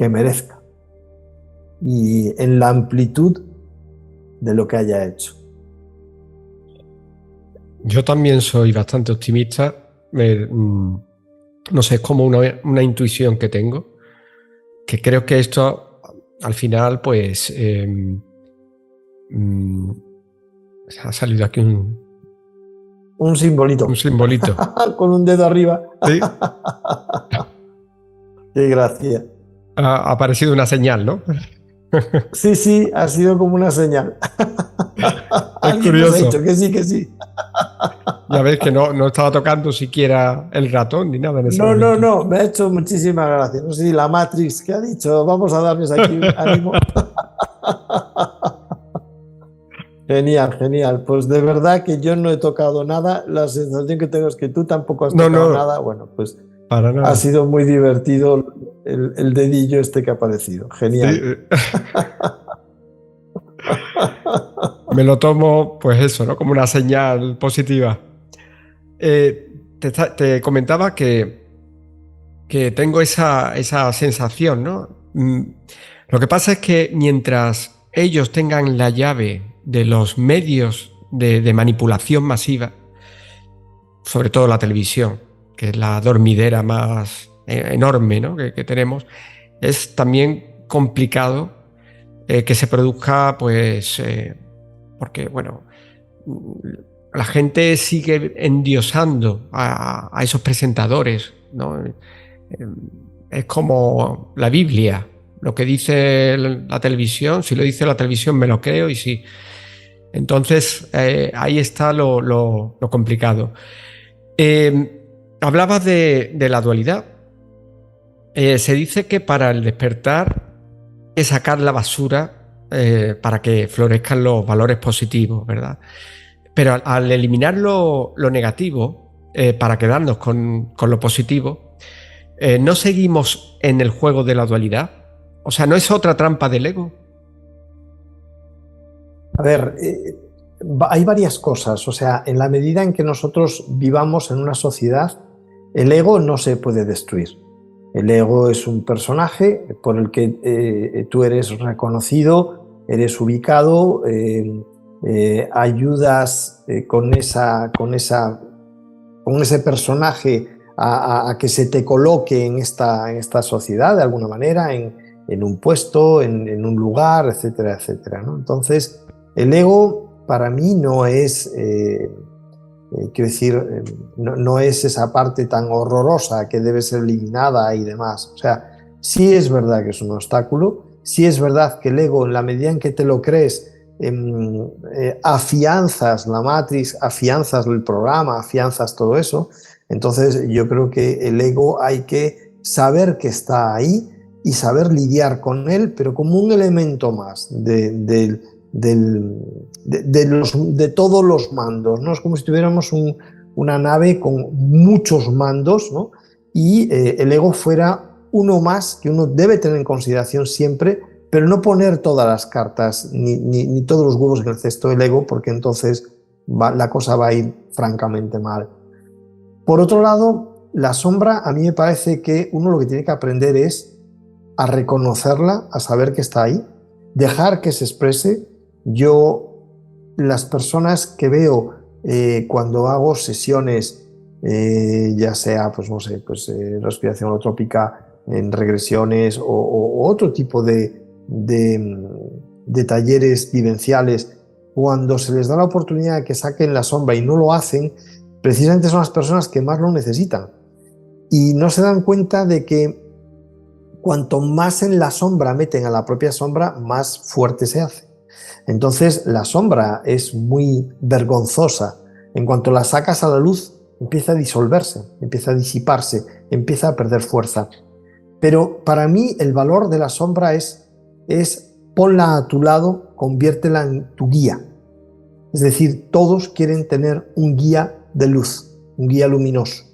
merezca y en la amplitud de lo que haya hecho. Yo también soy bastante optimista. No sé, es como una intuición que tengo, que creo que esto al final, pues, ha salido aquí un simbolito. Un simbolito. Con un dedo arriba. Sí. Qué gracia. Ha aparecido una señal, ¿no? Sí, ha sido como una señal. Es curioso. Nos ha dicho que sí, que sí. Ya ves que no estaba tocando siquiera el ratón ni nada en ese momento. No, me ha hecho muchísima gracia. No sé si la Matrix que ha dicho, vamos a darles aquí ánimo. Genial. Pues de verdad que yo no he tocado nada. La sensación que tengo es que tú tampoco has tocado nada. Bueno, pues para nada. Ha sido muy divertido el dedillo este que ha aparecido. Genial. Sí. Me lo tomo, pues eso, ¿no?, como una señal positiva. Te comentaba que tengo esa sensación, ¿no? Lo que pasa es que mientras ellos tengan la llave de los medios de manipulación masiva, sobre todo la televisión, que es la dormidera más enorme, ¿no?, que tenemos, es también complicado que se produzca, pues, porque, bueno, la gente sigue endiosando a esos presentadores, ¿no? Es como la Biblia, lo que dice la televisión, si lo dice la televisión me lo creo y sí. Entonces, ahí está lo complicado. Hablabas de la dualidad. Se dice que para el despertar es sacar la basura para que florezcan los valores positivos, ¿verdad? Pero al eliminar lo negativo, para quedarnos con lo positivo, ¿no seguimos en el juego de la dualidad? O sea, ¿no es otra trampa del ego? A ver, hay varias cosas. O sea, en la medida en que nosotros vivamos en una sociedad, el ego no se puede destruir. El ego es un personaje por el que tú eres reconocido, eres ubicado, ayudas con ese personaje a que se te coloque en esta sociedad de alguna manera, en un puesto, en un lugar, etcétera, ¿no? Entonces, el ego para mí no es, quiero decir, no es esa parte tan horrorosa que debe ser eliminada y demás. O sea, sí es verdad que es un obstáculo, sí es verdad que el ego, en la medida en que te lo crees, afianzas la matriz, afianzas el programa, afianzas todo eso. Entonces yo creo que el ego hay que saber que está ahí y saber lidiar con él, pero como un elemento más de todos los mandos, ¿no? Es como si tuviéramos una nave con muchos mandos, ¿no? Y el ego fuera uno más que uno debe tener en consideración siempre, pero no poner todas las cartas ni todos los huevos en el cesto del ego, porque entonces la cosa va a ir francamente mal. Por otro lado, la sombra, a mí me parece que uno lo que tiene que aprender es a reconocerla, a saber que está ahí, dejar que se exprese. Yo, las personas que veo cuando hago sesiones, ya sea, pues no sé, pues respiración holotrópica, en regresiones o otro tipo de talleres vivenciales, cuando se les da la oportunidad de que saquen la sombra y no lo hacen, precisamente son las personas que más lo necesitan. Y no se dan cuenta de que cuanto más en la sombra meten a la propia sombra, más fuerte se hace. Entonces la sombra es muy vergonzosa. En cuanto la sacas a la luz, empieza a disolverse, empieza a disiparse, empieza a perder fuerza. Pero para mí el valor de la sombra es ponla a tu lado, conviértela en tu guía. Es decir, todos quieren tener un guía de luz, un guía luminoso.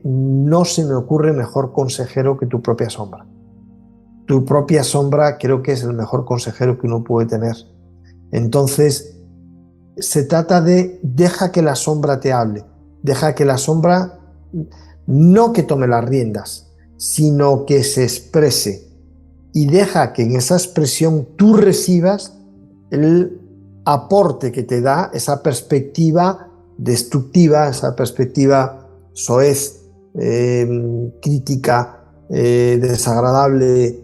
No se me ocurre mejor consejero que tu propia sombra. Tu propia sombra creo que es el mejor consejero que uno puede tener. Entonces, se trata de deja que la sombra te hable, deja que la sombra no que tome las riendas, sino que se exprese y deja que en esa expresión tú recibas el aporte que te da esa perspectiva destructiva, esa perspectiva soez, crítica, desagradable,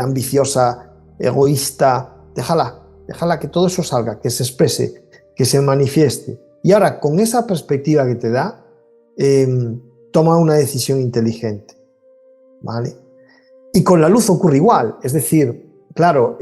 ambiciosa, egoísta. Déjala que todo eso salga, que se exprese, que se manifieste. Y ahora, con esa perspectiva que te da, toma una decisión inteligente, ¿vale? Y con la luz ocurre igual, es decir, claro,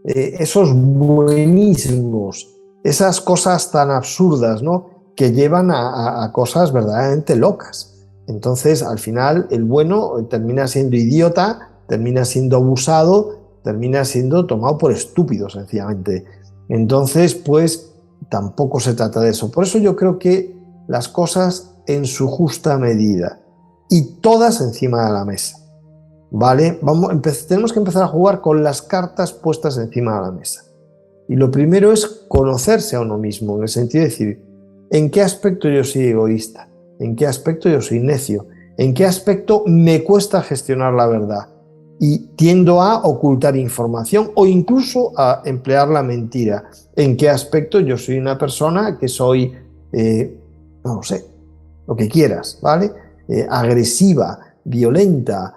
esos buenismos, esas cosas tan absurdas, ¿no?, que llevan a cosas verdaderamente locas. Entonces, al final, el bueno termina siendo idiota, termina siendo abusado, termina siendo tomado por estúpido, sencillamente. Entonces, pues, tampoco se trata de eso. Por eso yo creo que las cosas en su justa medida y todas encima de la mesa, ¿vale? Tenemos que empezar a jugar con las cartas puestas encima de la mesa. Y lo primero es conocerse a uno mismo, en el sentido de decir, ¿en qué aspecto yo soy egoísta? ¿En qué aspecto yo soy necio? ¿En qué aspecto me cuesta gestionar la verdad? Y tiendo a ocultar información o incluso a emplear la mentira. ¿En qué aspecto yo soy una persona que soy, no lo sé, lo que quieras, ¿vale? Agresiva, violenta,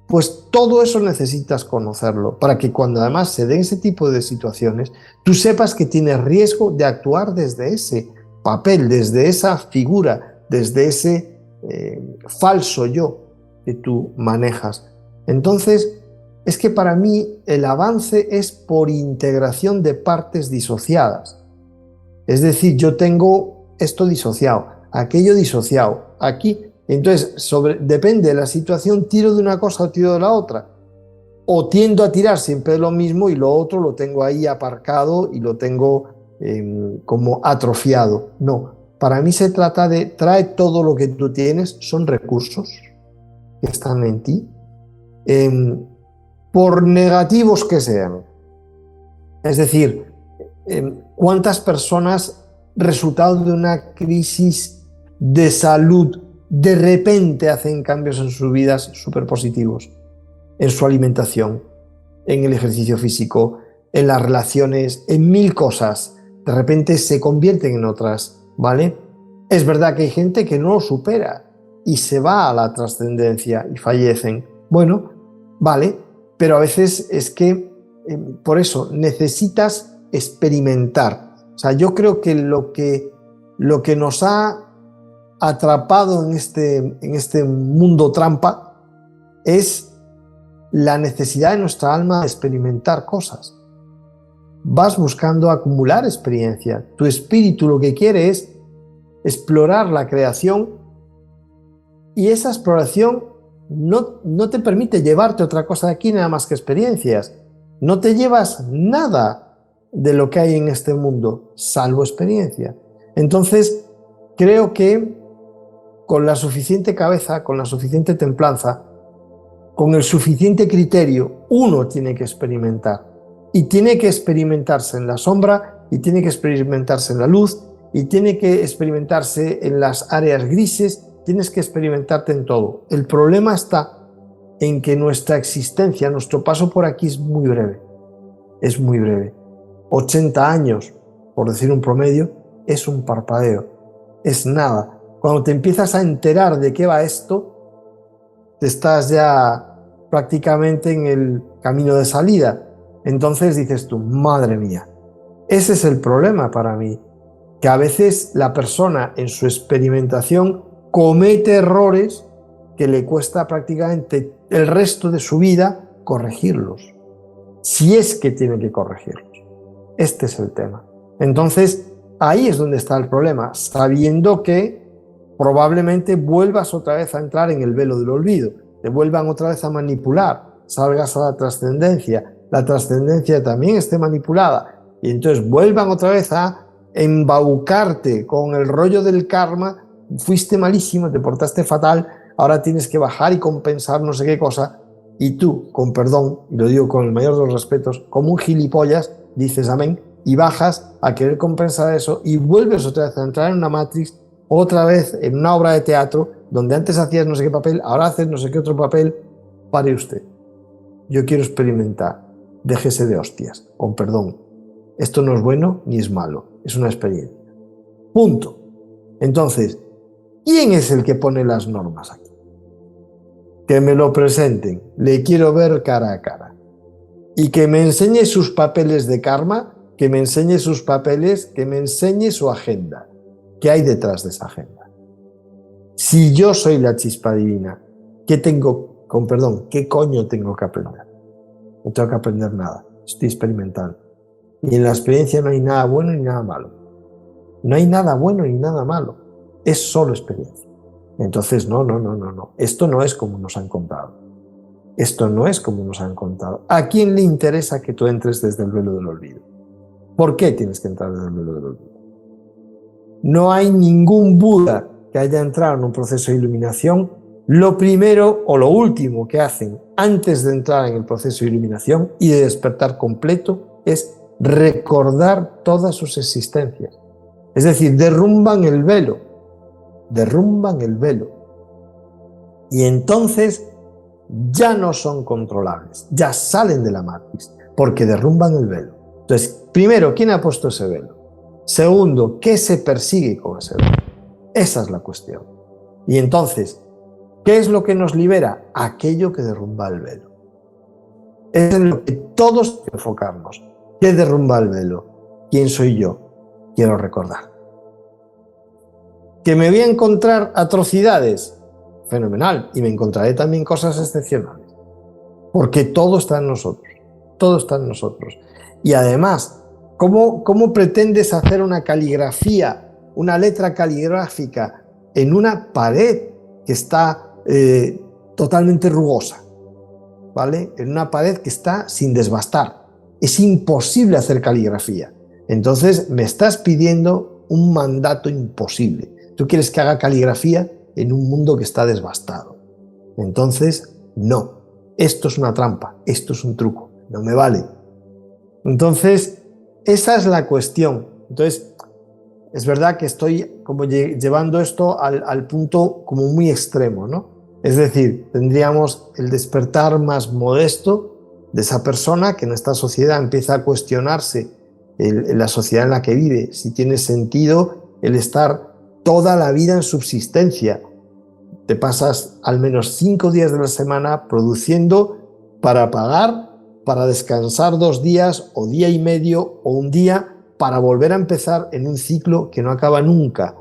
pues todo eso necesitas conocerlo para que cuando además se den ese tipo de situaciones, tú sepas que tienes riesgo de actuar desde ese papel, desde esa figura, desde ese falso yo que tú manejas. Entonces, es que para mí el avance es por integración de partes disociadas. Es decir, yo tengo esto disociado, aquello disociado, aquí. Entonces, depende de la situación, tiro de una cosa o tiro de la otra. O tiendo a tirar siempre de lo mismo y lo otro lo tengo ahí aparcado y lo tengo como atrofiado. No, para mí se trata de trae todo lo que tú tienes, son recursos que están en ti, por negativos que sean. Es decir, ¿cuántas personas, resultado de una crisis de salud, de repente hacen cambios en sus vidas súper positivos? En su alimentación, en el ejercicio físico, en las relaciones, en mil cosas. De repente se convierten en otras, ¿vale? Es verdad que hay gente que no lo supera y se va a la trascendencia y fallecen. Bueno, vale, pero a veces es que por eso necesitas experimentar. O sea, yo creo que lo que nos ha atrapado en este mundo trampa es la necesidad de nuestra alma de experimentar cosas. Vas buscando acumular experiencia. Tu espíritu lo que quiere es explorar la creación, y esa exploración no te permite llevarte otra cosa de aquí nada más que experiencias. No te llevas nada de lo que hay en este mundo, salvo experiencia. Entonces, creo que con la suficiente cabeza, con la suficiente templanza, con el suficiente criterio, uno tiene que experimentar. Y tiene que experimentarse en la sombra, y tiene que experimentarse en la luz, y tiene que experimentarse en las áreas grises, tienes que experimentarte en todo. El problema está en que nuestra existencia, nuestro paso por aquí es muy breve. Es muy breve. 80 años, por decir un promedio, es un parpadeo. Es nada. Cuando te empiezas a enterar de qué va esto, te estás ya prácticamente en el camino de salida. Entonces dices tú, madre mía, ese es el problema para mí, que a veces la persona en su experimentación comete errores que le cuesta prácticamente el resto de su vida corregirlos, si es que tiene que corregirlos. Este es el tema. Entonces, ahí es donde está el problema, sabiendo que probablemente vuelvas otra vez a entrar en el velo del olvido, te vuelvan otra vez a manipular, salgas a la trascendencia también esté manipulada, y entonces vuelvan otra vez a embaucarte con el rollo del karma. Fuiste malísimo, te portaste fatal, ahora tienes que bajar y compensar no sé qué cosa, y tú, con perdón, y lo digo con el mayor de los respetos, como un gilipollas, dices amén, y bajas a querer compensar eso, y vuelves otra vez a entrar en una matrix, otra vez en una obra de teatro, donde antes hacías no sé qué papel, ahora haces no sé qué otro papel. Pare usted, yo quiero experimentar, déjese de hostias, con perdón, esto no es bueno ni es malo, es una experiencia, punto. Entonces, ¿quién es el que pone las normas aquí? Que me lo presenten, le quiero ver cara a cara. Y que me enseñe sus papeles de karma, que me enseñe sus papeles, que me enseñe su agenda. ¿Qué hay detrás de esa agenda? Si yo soy la chispa divina, ¿qué tengo, con perdón, qué coño tengo que aprender? No tengo que aprender nada, estoy experimentando. Y en la experiencia no hay nada bueno ni nada malo. No hay nada bueno ni nada malo. Es solo experiencia. Entonces, no. Esto no es como nos han contado. Esto no es como nos han contado. ¿A quién le interesa que tú entres desde el velo del olvido? ¿Por qué tienes que entrar desde el velo del olvido? No hay ningún Buda que haya entrado en un proceso de iluminación. Lo primero o lo último que hacen antes de entrar en el proceso de iluminación y de despertar completo es recordar todas sus existencias. Es decir, derrumban el velo. Y entonces ya no son controlables, ya salen de la matriz, porque derrumban el velo. Entonces, primero, ¿quién ha puesto ese velo? Segundo, ¿qué se persigue con ese velo? Esa es la cuestión. Y entonces, ¿qué es lo que nos libera? Aquello que derrumba el velo. Es en lo que todos enfocarnos. ¿Qué derrumba el velo? ¿Quién soy yo? Quiero recordar. ¿Que me voy a encontrar atrocidades? Fenomenal. Y me encontraré también cosas excepcionales. Porque todo está en nosotros. Todo está en nosotros. Y además, ¿cómo pretendes hacer una caligrafía, una letra caligráfica en una pared que está totalmente rugosa? ¿Vale? En una pared que está sin desbastar. Es imposible hacer caligrafía. Entonces me estás pidiendo un mandato imposible. Tú quieres que haga caligrafía en un mundo que está desbastado. Entonces, no. Esto es una trampa, esto es un truco, no me vale. Entonces, esa es la cuestión. Entonces, es verdad que estoy como llevando esto al punto como muy extremo, ¿no? Es decir, tendríamos el despertar más modesto de esa persona que en esta sociedad empieza a cuestionarse la sociedad en la que vive, si tiene sentido el estar toda la vida en subsistencia. Te pasas al menos 5 días de la semana produciendo para pagar para descansar 2 días o día y medio o un día para volver a empezar en un ciclo que no acaba nunca,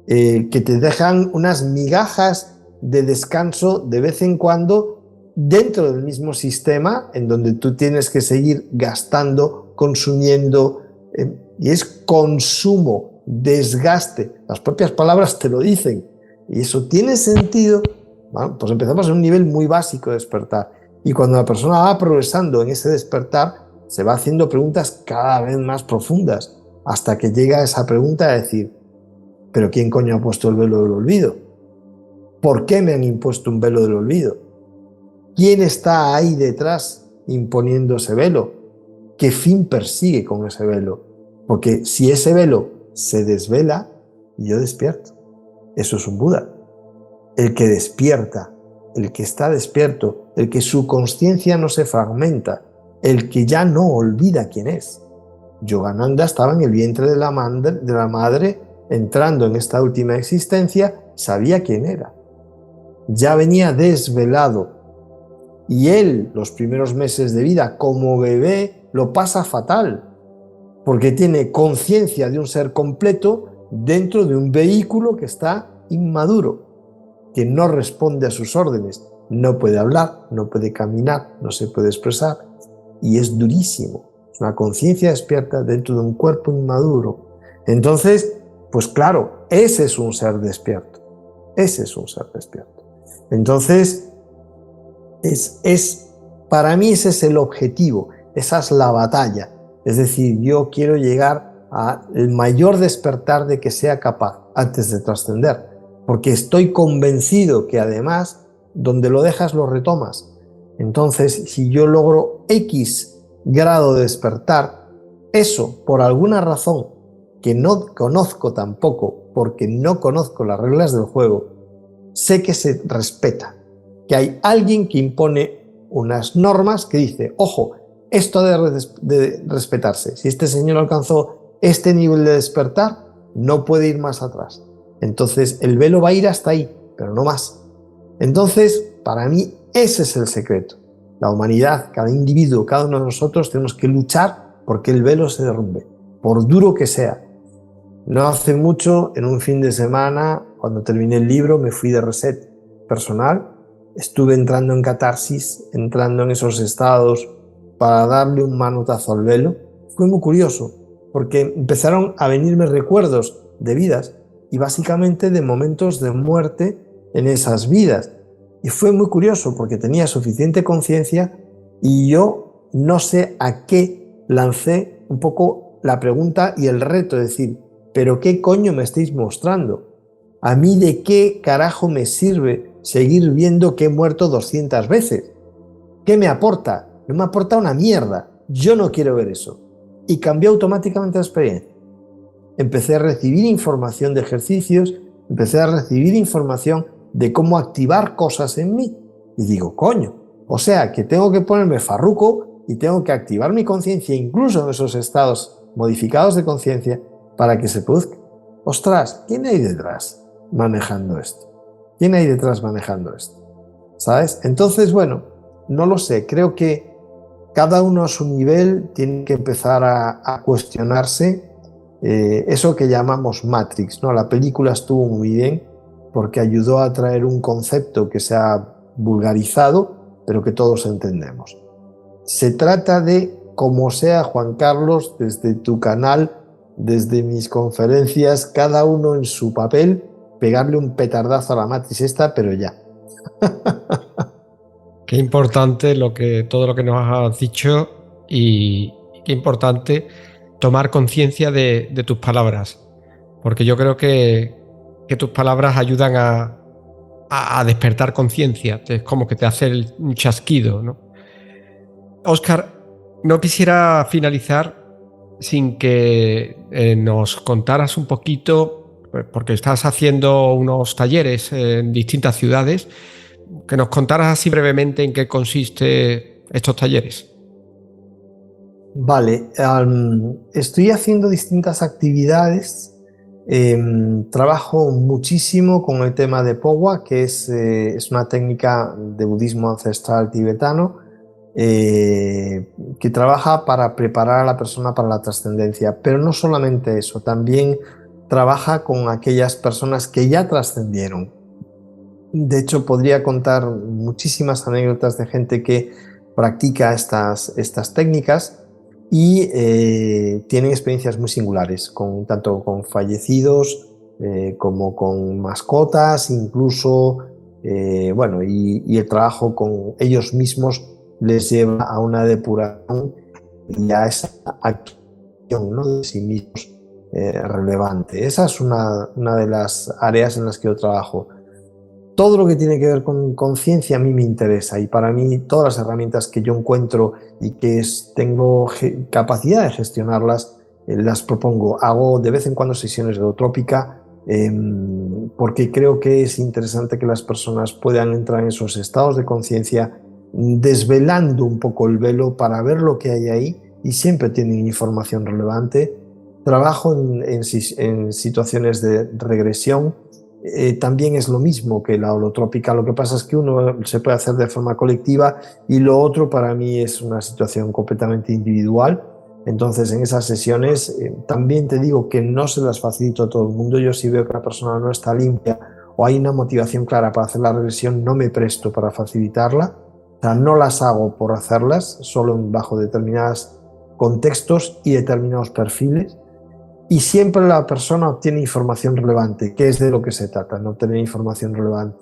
que te dejan unas migajas de descanso de vez en cuando dentro del mismo sistema en donde tú tienes que seguir gastando, consumiendo, y es consumo, desgaste. Las propias palabras te lo dicen. Y eso tiene sentido. Bueno, pues empezamos en un nivel muy básico de despertar. Y cuando la persona va progresando en ese despertar, se va haciendo preguntas cada vez más profundas, hasta que llega a esa pregunta de decir, ¿pero quién coño ha puesto el velo del olvido? ¿Por qué me han impuesto un velo del olvido? ¿Quién está ahí detrás imponiendo ese velo? ¿Qué fin persigue con ese velo? Porque si ese velo se desvela, yo despierto. Eso es un Buda. El que despierta, el que está despierto, el que su conciencia no se fragmenta, el que ya no olvida quién es. Yogananda estaba en el vientre de la madre, entrando en esta última existencia, sabía quién era. Ya venía desvelado. Y él, los primeros meses de vida, como bebé, lo pasa fatal, porque tiene conciencia de un ser completo dentro de un vehículo que está inmaduro, que no responde a sus órdenes, no puede hablar, no puede caminar, no se puede expresar, y es durísimo. Es una conciencia despierta dentro de un cuerpo inmaduro. Entonces, pues claro, ese es un ser despierto. Ese es un ser despierto. Entonces, para mí ese es el objetivo, esa es la batalla. Es decir, yo quiero llegar al mayor despertar de que sea capaz antes de trascender, porque estoy convencido que además, donde lo dejas lo retomas. Entonces, si yo logro X grado de despertar, eso por alguna razón que no conozco tampoco, porque no conozco las reglas del juego, sé que se respeta, que hay alguien que impone unas normas que dice, ojo, esto debe de respetarse. Si este señor alcanzó este nivel de despertar, no puede ir más atrás. Entonces el velo va a ir hasta ahí, pero no más. Entonces, para mí, ese es el secreto. La humanidad, cada individuo, cada uno de nosotros tenemos que luchar porque el velo se derrumbe, por duro que sea. No hace mucho, en un fin de semana, cuando terminé el libro, me fui de reset personal. Estuve entrando en catarsis, entrando en esos estados para darle un manotazo al velo. Fue muy curioso, porque empezaron a venirme recuerdos de vidas y básicamente de momentos de muerte en esas vidas. Y fue muy curioso porque tenía suficiente conciencia y yo no sé a qué lancé un poco la pregunta y el reto de decir, ¿pero qué coño me estáis mostrando? ¿A mí de qué carajo me sirve seguir viendo que he muerto 200 veces? ¿Qué me aporta? No me aporta una mierda. Yo no quiero ver eso. Y cambió automáticamente la experiencia. Empecé a recibir información de ejercicios, empecé a recibir información de cómo activar cosas en mí. Y digo, coño, o sea que tengo que ponerme farruco y tengo que activar mi conciencia, incluso en esos estados modificados de conciencia, para que se produzca. Ostras, ¿quién hay detrás manejando esto? ¿Quién hay detrás manejando esto? ¿Sabes? Entonces, bueno, no lo sé. Creo que cada uno a su nivel tiene que empezar a cuestionarse eso que llamamos Matrix, ¿no? La película estuvo muy bien porque ayudó a traer un concepto que se ha vulgarizado, pero que todos entendemos. Se trata de, como sea, Juan Carlos, desde tu canal, desde mis conferencias, cada uno en su papel, pegarle un petardazo a la Matrix esta, pero ya. Qué importante todo lo que nos has dicho y qué importante tomar conciencia de tus palabras, porque yo creo que tus palabras ayudan a despertar conciencia, es como que te hace un chasquido, ¿no? Óscar, no quisiera finalizar sin que nos contaras un poquito, porque estás haciendo unos talleres en distintas ciudades, que nos contaras así brevemente en qué consiste estos talleres. Vale, estoy haciendo distintas actividades. Trabajo muchísimo con el tema de Powa, que es una técnica de budismo ancestral tibetano, que trabaja para preparar a la persona para la trascendencia. Pero no solamente eso, también trabaja con aquellas personas que ya trascendieron. De hecho, podría contar muchísimas anécdotas de gente que practica estas técnicas y tienen experiencias muy singulares, tanto con fallecidos como con mascotas, incluso, bueno, y el trabajo con ellos mismos les lleva a una depuración y a esa acción, ¿no?, de sí mismos relevante. Esa es una de las áreas en las que yo trabajo. Todo lo que tiene que ver con conciencia a mí me interesa, y para mí todas las herramientas que yo encuentro y que tengo capacidad de gestionarlas, las propongo. Hago de vez en cuando sesiones de holotrópica porque creo que es interesante que las personas puedan entrar en esos estados de conciencia desvelando un poco el velo para ver lo que hay ahí, y siempre tienen información relevante. Trabajo en situaciones de regresión. También es lo mismo que la holotrópica, lo que pasa es que uno se puede hacer de forma colectiva y lo otro para mí es una situación completamente individual. Entonces, en esas sesiones también te digo que no se las facilito a todo el mundo. Yo, si veo que la persona no está limpia o hay una motivación clara para hacer la regresión, no me presto para facilitarla. O sea, no las hago por hacerlas, solo bajo determinados contextos y determinados perfiles. Y siempre la persona obtiene información relevante, que es de lo que se trata, no obtener información relevante.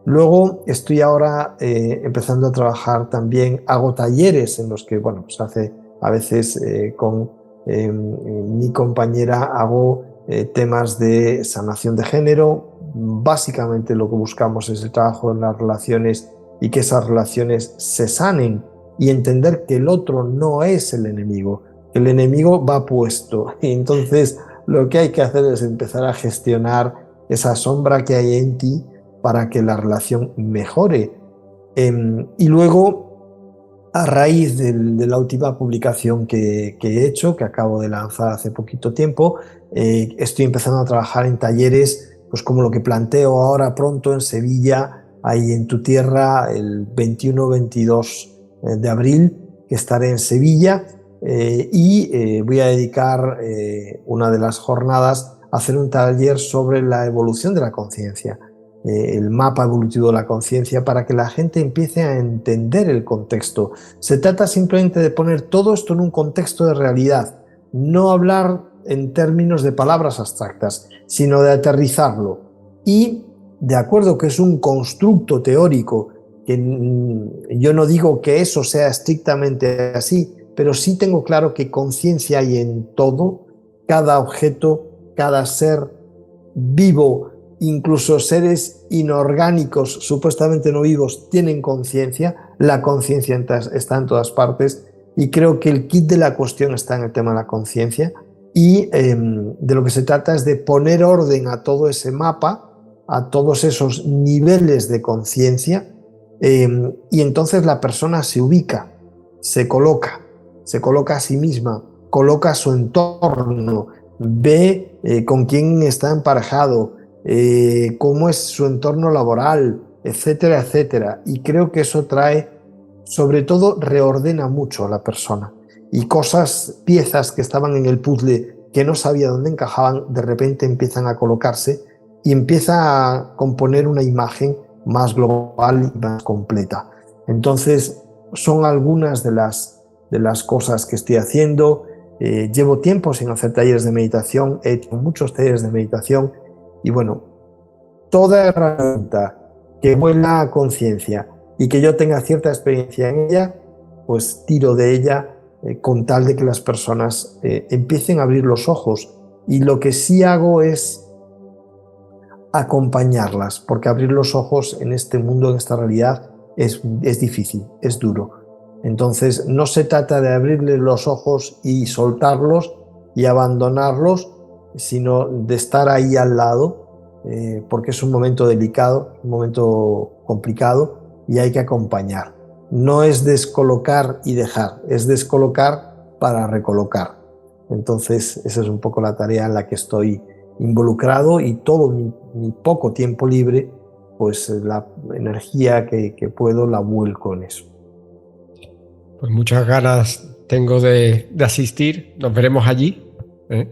Luego estoy ahora empezando a trabajar también, hago talleres en los que, bueno, se hace a veces con mi compañera, hago temas de sanación de género. Básicamente lo que buscamos es el trabajo en las relaciones y que esas relaciones se sanen, y entender que el otro no es el enemigo. El enemigo va puesto, y entonces lo que hay que hacer es empezar a gestionar esa sombra que hay en ti para que la relación mejore. Y luego, a raíz de la última publicación que he hecho, que acabo de lanzar hace poquito tiempo, estoy empezando a trabajar en talleres, pues como lo que planteo ahora pronto en Sevilla, ahí en tu tierra, el 21-22 de abril, que estaré en Sevilla. Voy a dedicar una de las jornadas a hacer un taller sobre la evolución de la conciencia, el mapa evolutivo de la conciencia, para que la gente empiece a entender el contexto. Se trata simplemente de poner todo esto en un contexto de realidad, no hablar en términos de palabras abstractas, sino de aterrizarlo. Y de acuerdo que es un constructo teórico, que yo no digo que eso sea estrictamente así, pero sí tengo claro que conciencia hay en todo, cada objeto, cada ser vivo, incluso seres inorgánicos supuestamente no vivos tienen conciencia. La conciencia está en todas partes, y creo que el kit de la cuestión está en el tema de la conciencia, y de lo que se trata es de poner orden a todo ese mapa, a todos esos niveles de conciencia, y entonces la persona se ubica, se coloca a sí misma, coloca su entorno, ve con quién está emparejado, cómo es su entorno laboral, etcétera, etcétera. Y creo que eso trae, sobre todo, reordena mucho a la persona. Y piezas que estaban en el puzzle que no sabía dónde encajaban, de repente empiezan a colocarse y empieza a componer una imagen más global y más completa. Entonces, son algunas de las cosas que estoy haciendo. Llevo tiempo sin hacer talleres de meditación, he hecho muchos talleres de meditación, y bueno, toda herramienta que vuela a conciencia y que yo tenga cierta experiencia en ella, pues tiro de ella con tal de que las personas empiecen a abrir los ojos. Y lo que sí hago es acompañarlas, porque abrir los ojos en este mundo, en esta realidad, es difícil, es duro. Entonces, no se trata de abrirles los ojos y soltarlos y abandonarlos, sino de estar ahí al lado, porque es un momento delicado, un momento complicado, y hay que acompañar. No es descolocar y dejar, es descolocar para recolocar. Entonces, esa es un poco la tarea en la que estoy involucrado, y todo mi poco tiempo libre, pues la energía que puedo la vuelco en eso. Pues muchas ganas tengo de asistir, nos veremos allí, ¿eh?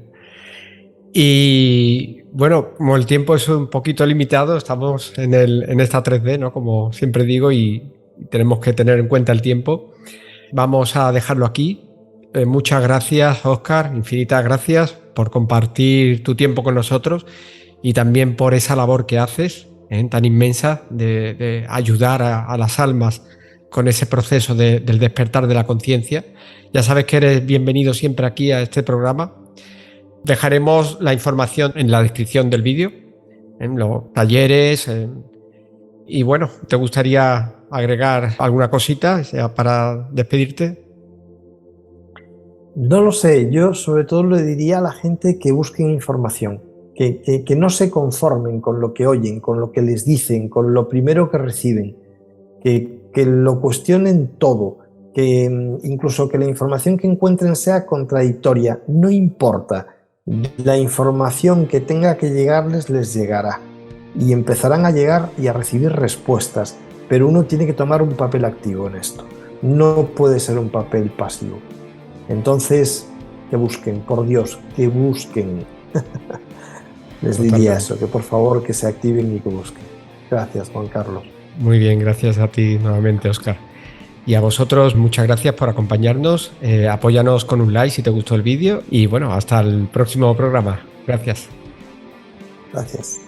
Y bueno, como el tiempo es un poquito limitado, estamos en esta 3D, ¿no? Como siempre digo, y tenemos que tener en cuenta el tiempo. Vamos a dejarlo aquí. Muchas gracias, Óscar, infinitas gracias por compartir tu tiempo con nosotros y también por esa labor que haces, tan inmensa de ayudar a las almas con ese proceso del despertar de la conciencia. Ya sabes que eres bienvenido siempre aquí a este programa. Dejaremos la información en la descripción del vídeo, en los talleres. Y bueno, ¿te gustaría agregar alguna cosita para despedirte? No lo sé, yo sobre todo le diría a la gente que busquen información, que no se conformen con lo que oyen, con lo que les dicen, con lo primero que reciben, que lo cuestionen todo, que incluso que la información que encuentren sea contradictoria, no importa. La información que tenga que llegarles les llegará y empezarán a llegar y a recibir respuestas, pero uno tiene que tomar un papel activo en esto, no puede ser un papel pasivo. Entonces, que busquen, por Dios, que busquen. Les diría eso, que por favor que se activen y que busquen. Gracias, Juan Carlos. Muy bien, gracias a ti nuevamente, Óscar. Y a vosotros, muchas gracias por acompañarnos. Apóyanos con un like si te gustó el vídeo. Y bueno, hasta el próximo programa. Gracias. Gracias.